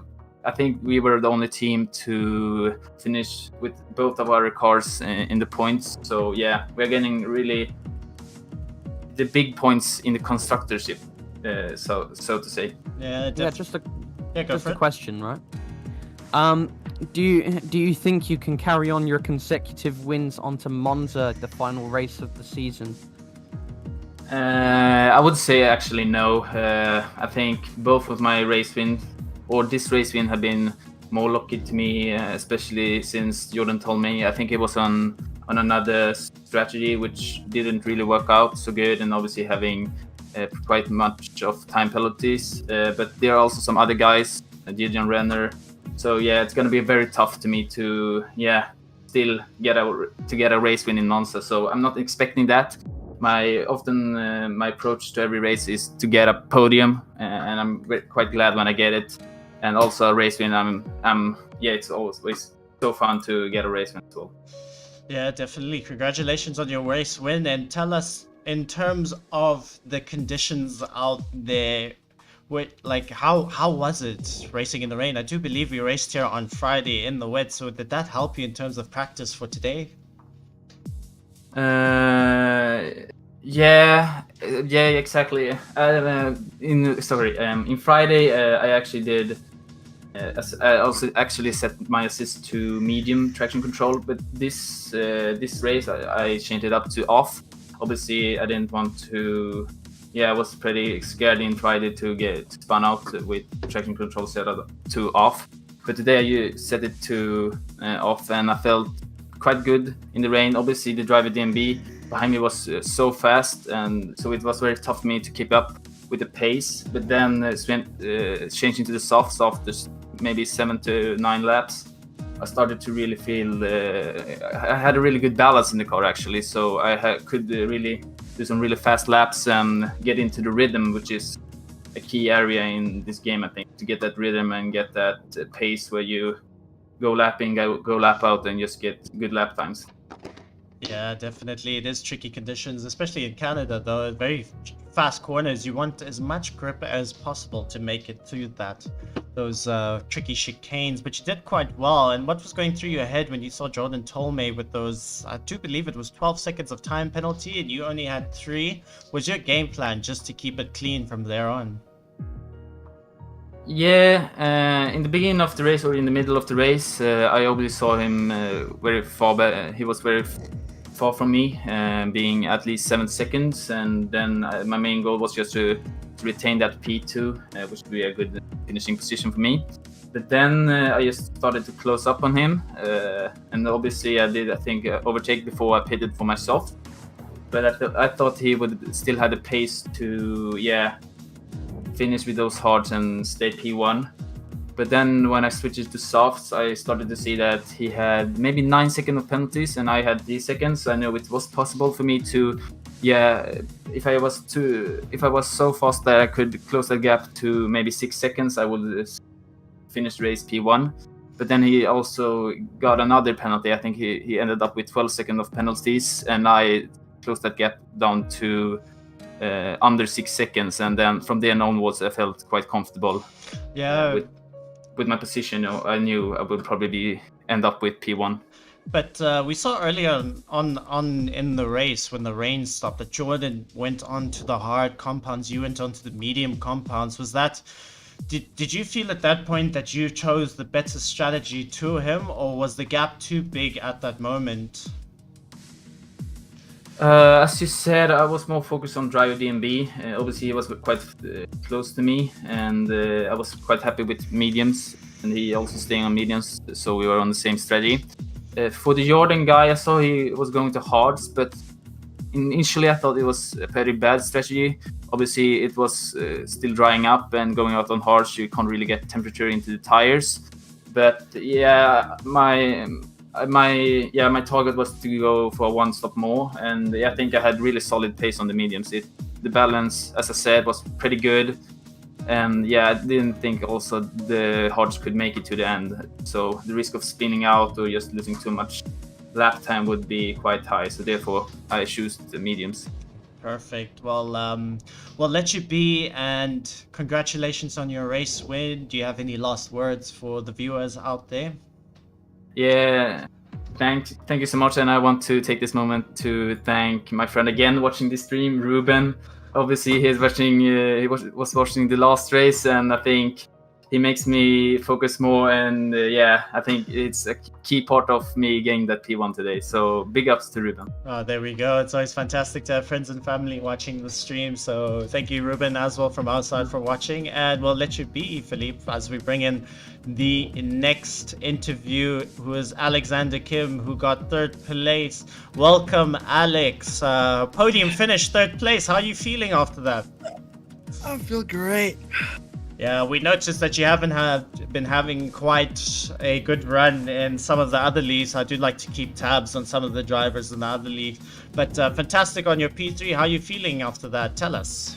I think we were the only team to finish with both of our cars in the points. So yeah, we're getting really the big points in the constructorship, so to say. Yeah, just a question, right? Do you think you can carry on your consecutive wins onto Monza, the final race of the season? I would say actually no. I think both of my race wins, or this race win, have been more lucky to me, especially since Jordan told me I think it was on another strategy which didn't really work out so good, and obviously having quite much of time penalties. But there are also some other guys, Gideon Renner. So yeah, it's gonna be very tough to me to still get a race win in Monza. So I'm not expecting that. My approach to every race is to get a podium, and I'm quite glad when I get it. And also a race win. It's always so fun to get a race win as well. Yeah, definitely. Congratulations on your race win, and tell us, in terms of the conditions out there, how was it racing in the rain? I do believe we raced here on Friday in the wet, so did that help you in terms of practice for today? Exactly. In Friday, I actually did. I also actually set my assist to medium traction control, but this race I changed it up to off. Obviously, I didn't want to. I was pretty scared in Friday to get spun out with traction control set up to off. But today I set it to off, and I felt quite good in the rain. Obviously, the driver DMB behind me was so fast, and so it was very tough for me to keep up with the pace. But then changing to the softs after maybe 7 to 9 laps, I started to really feel I had a really good balance in the car actually. So I could really do some really fast laps and get into the rhythm, which is a key area in this game, I think, to get that rhythm and get that pace where you go lap in, go lap out, and just get good lap times. Yeah, definitely. It is tricky conditions, especially in Canada, though. Very fast corners. You want as much grip as possible to make it through those tricky chicanes, but you did quite well. And what was going through your head when you saw Jordan Tolmay with those, I do believe it was 12 seconds of time penalty, and you only had 3? Was your game plan just to keep it clean from there on? Yeah, in the beginning of the race or in the middle of the race, I obviously saw him very far back. He was very far from me, being at least 7 seconds. And then my main goal was just to retain that P2, which would be a good finishing position for me. But then I just started to close up on him. And obviously I did, I think, overtake before I pitted for myself. But I thought he would still have the pace to, finish with those hards and stay P1. But then when I switched it to softs, I started to see that he had maybe 9 seconds of penalties and I had 3 seconds. So I knew it was possible for me to, if I was so fast that I could close that gap to maybe 6 seconds, I would finish the race P1. But then he also got another penalty. I think he ended up with 12 seconds of penalties, and I closed that gap down to under 6 seconds, and then from then onwards I felt quite comfortable. With my position. I knew I would probably end up with P1. But we saw earlier on in the race, when the rain stopped, that Jordan went on to the hard compounds, you went on to the medium compounds. Was that, did you feel at that point that you chose the better strategy to him, or was the gap too big at that moment? As you said, I was more focused on driver DMB. Obviously, he was quite close to me, and I was quite happy with mediums, and he also staying on mediums, so we were on the same strategy. For the Jordan guy, I saw he was going to hards, but initially I thought it was a very bad strategy. Obviously, it was still drying up, and going out on hards, you can't really get temperature into the tires. But my target was to go for one stop more, and I think I had really solid pace on the mediums. The balance, as I said, was pretty good, and I didn't think also the hards could make it to the end. So the risk of spinning out or just losing too much lap time would be quite high. So therefore, I chose the mediums. Perfect. Well, we'll let you be, and congratulations on your race win. Do you have any last words for the viewers out there? Yeah, thank you so much, and I want to take this moment to thank my friend again watching this stream, Ruben. Obviously, he's watching. He was watching the last race, and I think he makes me focus more, and yeah, I think it's a key part of me getting that P1 today. So big ups to Ruben. Oh, there we go. It's always fantastic to have friends and family watching the stream. So thank you, Ruben, as well from our side for watching. And we'll let you be, Philippe, as we bring in the next interview, who is Alexander Kim, who got 3rd place. Welcome, Alex. Podium finish, 3rd place. How are you feeling after that? I feel great. Yeah, we noticed that you haven't been having quite a good run in some of the other leagues. I do like to keep tabs on some of the drivers in the other league. But fantastic on your P3. How are you feeling after that? Tell us.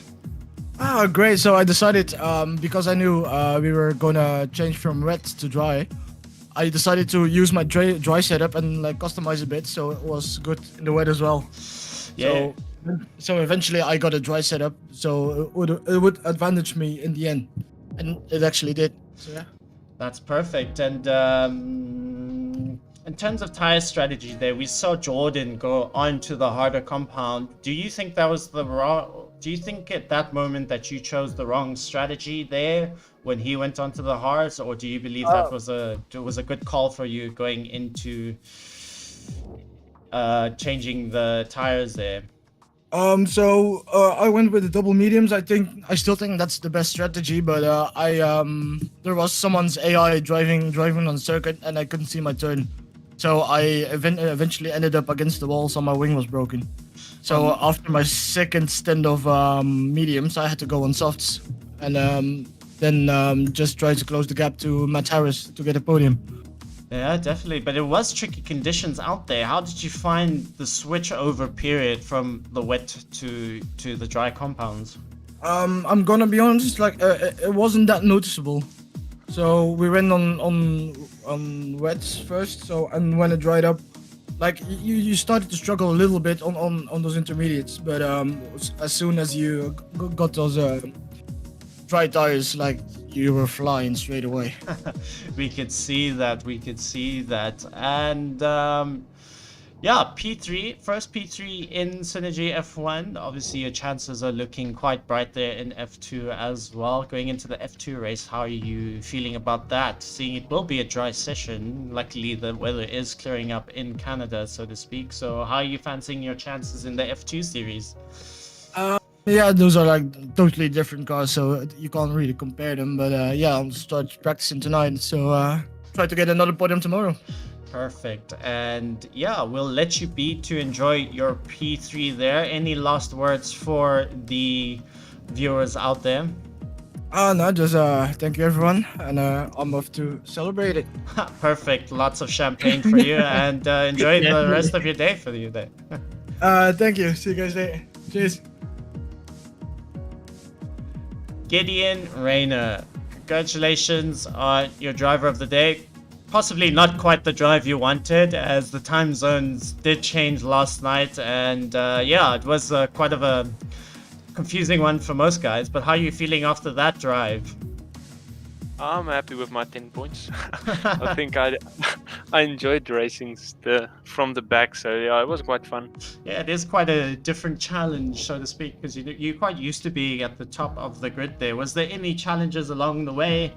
Ah, great. So I decided, because I knew we were gonna change from wet to dry, I decided to use my dry setup and like customize a bit, so it was good in the wet as well. Yeah. So eventually I got a dry setup, so it would advantage me in the end, and it actually did. So yeah. That's perfect. And in terms of tire strategy there, we saw Jordan go on to the harder compound. Do you think that was do you think at that moment that you chose the wrong strategy there when he went onto the hards, or do you believe that was a good call for you going into changing the tires there? So I went with the double mediums. I still think that's the best strategy, but there was someone's AI driving on the circuit, and I couldn't see my turn, so I eventually ended up against the wall, so my wing was broken. So after my second stint of mediums, I had to go on softs, and then just try to close the gap to Matt Harris to get a podium. Yeah, definitely. But it was tricky conditions out there. How did you find the switch over period from the wet to the dry compounds? I'm gonna be honest, like it wasn't that noticeable. So we went on wets first. So, and when it dried up, like you started to struggle a little bit on those intermediates. But as soon as you got those dry tires, like you were flying straight away. We could see that. And yeah, first P3 in Synergy F1. Obviously your chances are looking quite bright there in F2 as well. Going into the F2 race, how are you feeling about that? Seeing it will be a dry session. Luckily the weather is clearing up in Canada, so to speak. So how are you fancying your chances in the F2 series? Yeah, those are like totally different cars, so you can't really compare them. But yeah, I'll start practicing tonight, so try to get another podium tomorrow. Perfect. And yeah, we'll let you be to enjoy your P3 there. Any last words for the viewers out there? No, just thank you everyone, and I'm off to celebrate it. Perfect. Lots of champagne for you, and enjoy the rest of your day for you there. Thank you. See you guys later. Cheers. Gideon Rayner, congratulations on your driver of the day. Possibly not quite the drive you wanted, as the time zones did change last night, and yeah, it was quite of a confusing one for most guys. But how are you feeling after that drive? I'm happy with my 10 points. I think I enjoyed racing from the back, so yeah, it was quite fun. Yeah, it is quite a different challenge, so to speak, because you're quite used to being at the top of the grid there. Was there any challenges along the way?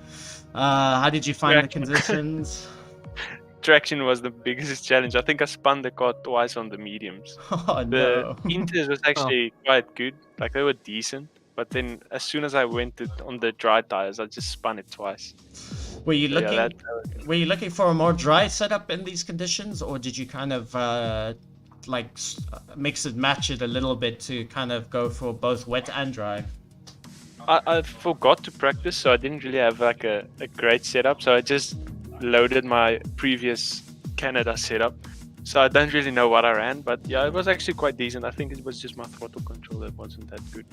How did you find the conditions? Traction was the biggest challenge. I think I spun the car twice on the mediums. Oh, The no. inters was actually quite good, like they were decent. But then as soon as I went on the dry tires, I just spun it twice. Were you So, looking? yeah, Were you looking for a more dry setup in these conditions, or did you kind of mix and match it a little bit to kind of go for both wet and dry? I forgot to practice, so I didn't really have like a great setup. So I just loaded my previous Canada setup. So I don't really know what I ran, but yeah, it was actually quite decent. I think it was just my throttle control that wasn't that good,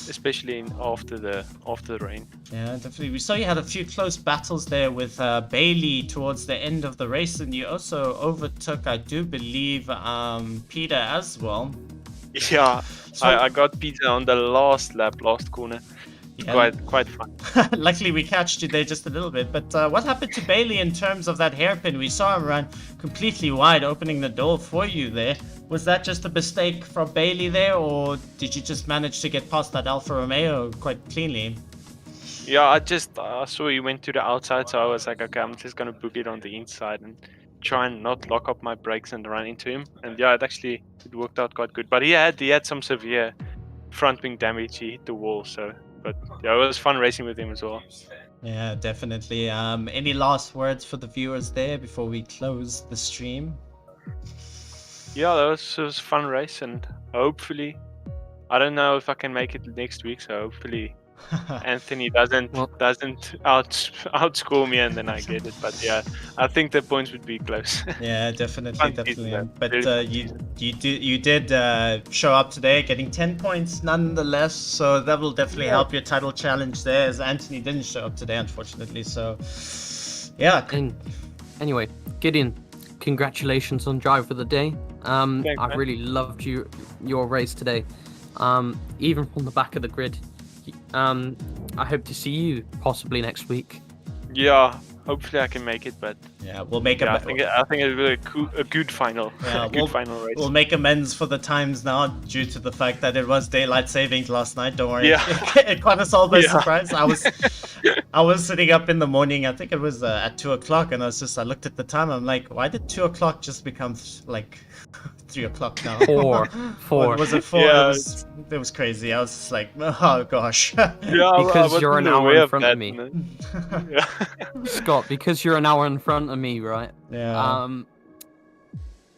especially after the rain. Yeah, definitely. We saw you had a few close battles there with Bailey towards the end of the race, and you also overtook, I do believe, Peter as well. Yeah, So- I got Peter on the last lap, last corner. Yeah. Quite fun. Luckily, we catched you there just a little bit. But what happened to Bailey in terms of that hairpin? We saw him run completely wide, opening the door for you there. Was that just a mistake from Bailey there, or did you just manage to get past that Alfa Romeo quite cleanly? Yeah, I saw you went to the outside, so I was like, okay, I'm just gonna book it on the inside and try and not lock up my brakes and run into him. And yeah, it worked out quite good. But he had some severe front wing damage. He hit the wall, so but yeah, it was fun racing with him as well. Yeah, definitely. Any last words for the viewers there before we close the stream? Yeah, that was a fun race, and hopefully, I don't know if I can make it next week, so hopefully Anthony doesn't outscore me and then I get it. But yeah, I think the points would be close. Yeah, definitely, Fun definitely. season, But very you did show up today, getting 10 points nonetheless. So that will definitely help your title challenge there, as Anthony didn't show up today, unfortunately. So yeah. And anyway, Gideon, congratulations on Driver of the Day. Thanks, I man. really loved your race today. Even from the back of the grid. I hope to see you possibly next week. Yeah, hopefully I can make it, but Yeah, we'll make yeah, I think it will be a good final. Yeah, A good final race. We'll make amends for the times now due to the fact that it was daylight savings last night. Don't worry, Yeah. it caught us all by Yeah. surprise. I was sitting up in the morning. I think it was at 2 o'clock, and I looked at the time. I'm like, why did 2 o'clock just become like 3 o'clock now? Four. Or was it 4? Yeah, It was crazy. I was just like, oh gosh. Yeah, Because you're an wasn't hour aware in of front of that, me. man. Yeah. Scott, because you're an hour in front of me, right? Yeah.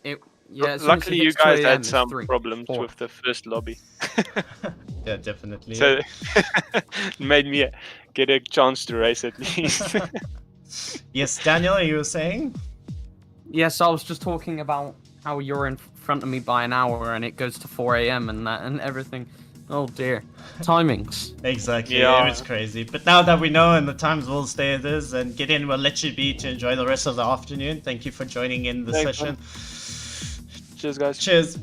As soon as Luckily, it you hits 2 guys AM, had it's some 3, problems 4. with the first lobby, Yeah, definitely. so it made me get a chance to race at least. Yes, Daniel, you were saying? Yes, I was just talking about how you're in front of me by an hour and it goes to 4 AM and that and everything. Oh dear. Timings. Exactly, Yeah. it was crazy. But now that we know and the times will stay as is, and Gideon will let you be to enjoy the rest of the afternoon. Thank you for joining in the Thanks, session. Cheers, guys. Cheers.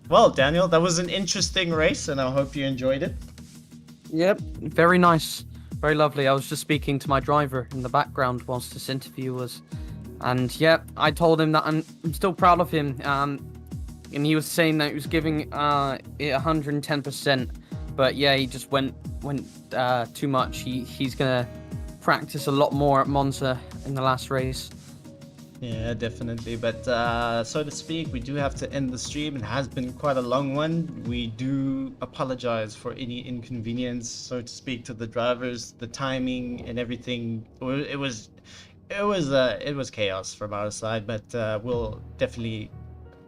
Well, Daniel, that was an interesting race, and I hope you enjoyed it. Yep, very nice. Very lovely. I was just speaking to my driver in the background whilst this interview was. And yeah, I told him that I'm still proud of him. And he was saying that he was giving it 110%. But yeah, he just went too much. He's gonna practice a lot more at Monza in the last race. Yeah, definitely. But so to speak, we do have to end the stream. It has been quite a long one. We do apologize for any inconvenience, so to speak, to the drivers. The timing and everything. It was chaos from our side, but we'll definitely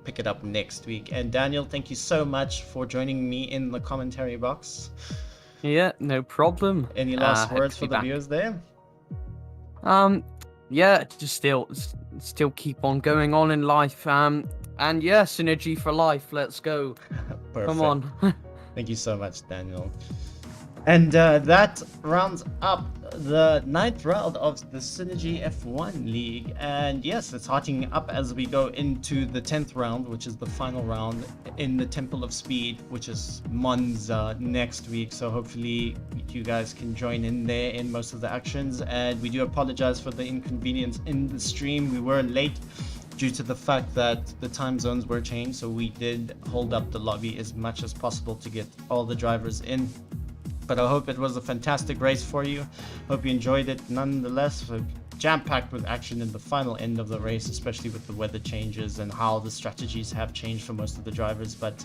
pick it up next week. And Daniel, thank you so much for joining me in the commentary box. Yeah, no problem. Any last Hope words to for be the back. viewers there? Yeah, just still keep on going on in life. And yeah, synergy for life. Let's go. Perfect. Come on. Thank you so much, Daniel. And that rounds up the 9th round of the Synergy F1 League. And yes, it's hotting up as we go into the 10th round, which is the final round in the Temple of Speed, which is Monza next week. So hopefully you guys can join in there in most of the actions. And we do apologize for the inconvenience in the stream. We were late due to the fact that the time zones were changed. So we did hold up the lobby as much as possible to get all the drivers in. But I hope it was a fantastic race for you. Hope you enjoyed it nonetheless. Jam-packed with action in the final end of the race, especially with the weather changes and how the strategies have changed for most of the drivers. But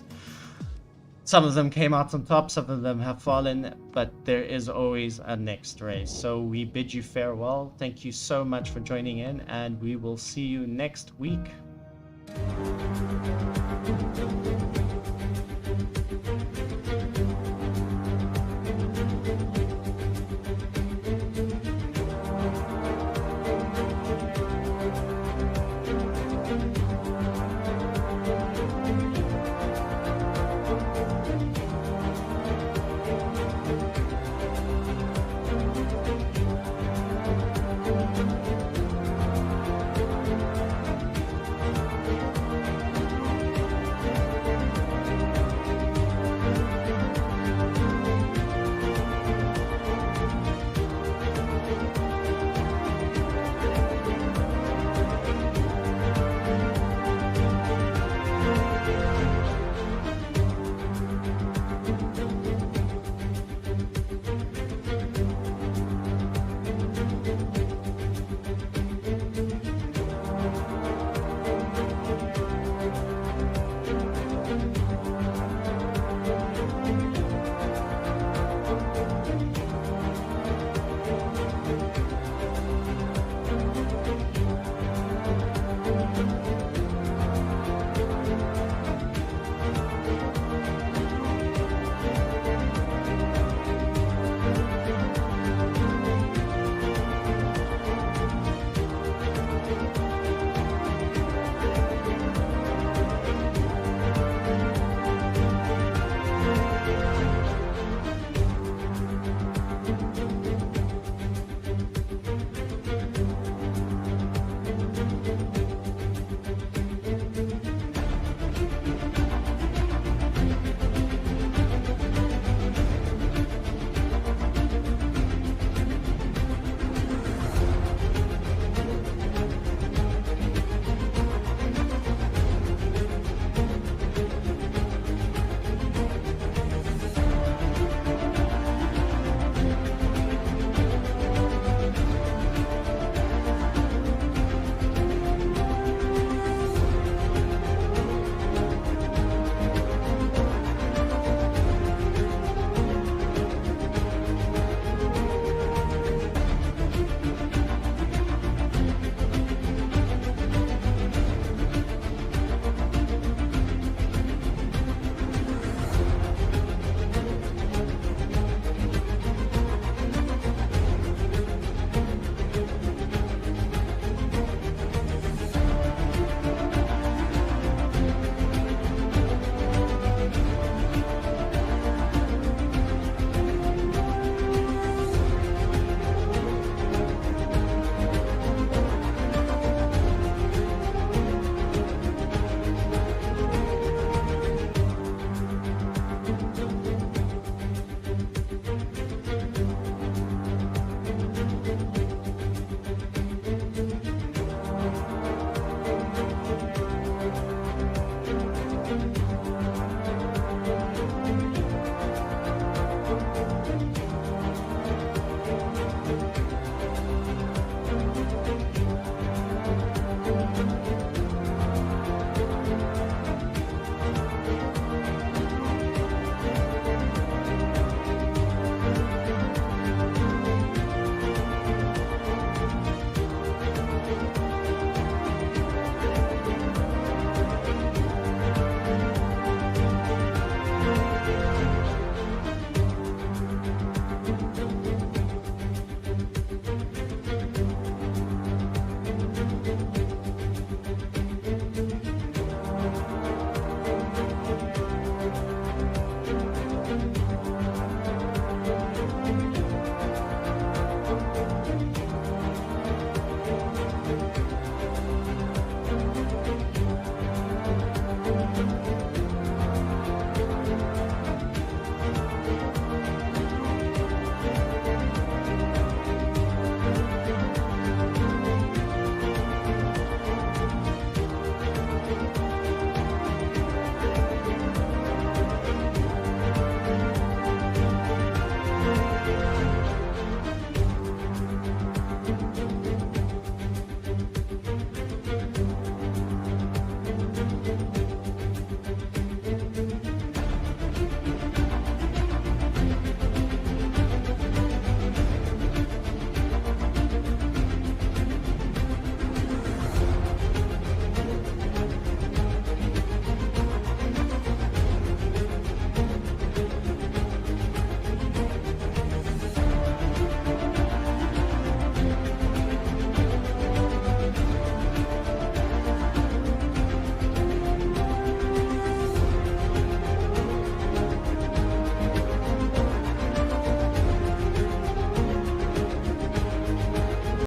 some of them came out on top, some of them have fallen, but there is always a next race. So we bid you farewell. Thank you so much for joining in, and we will see you next week.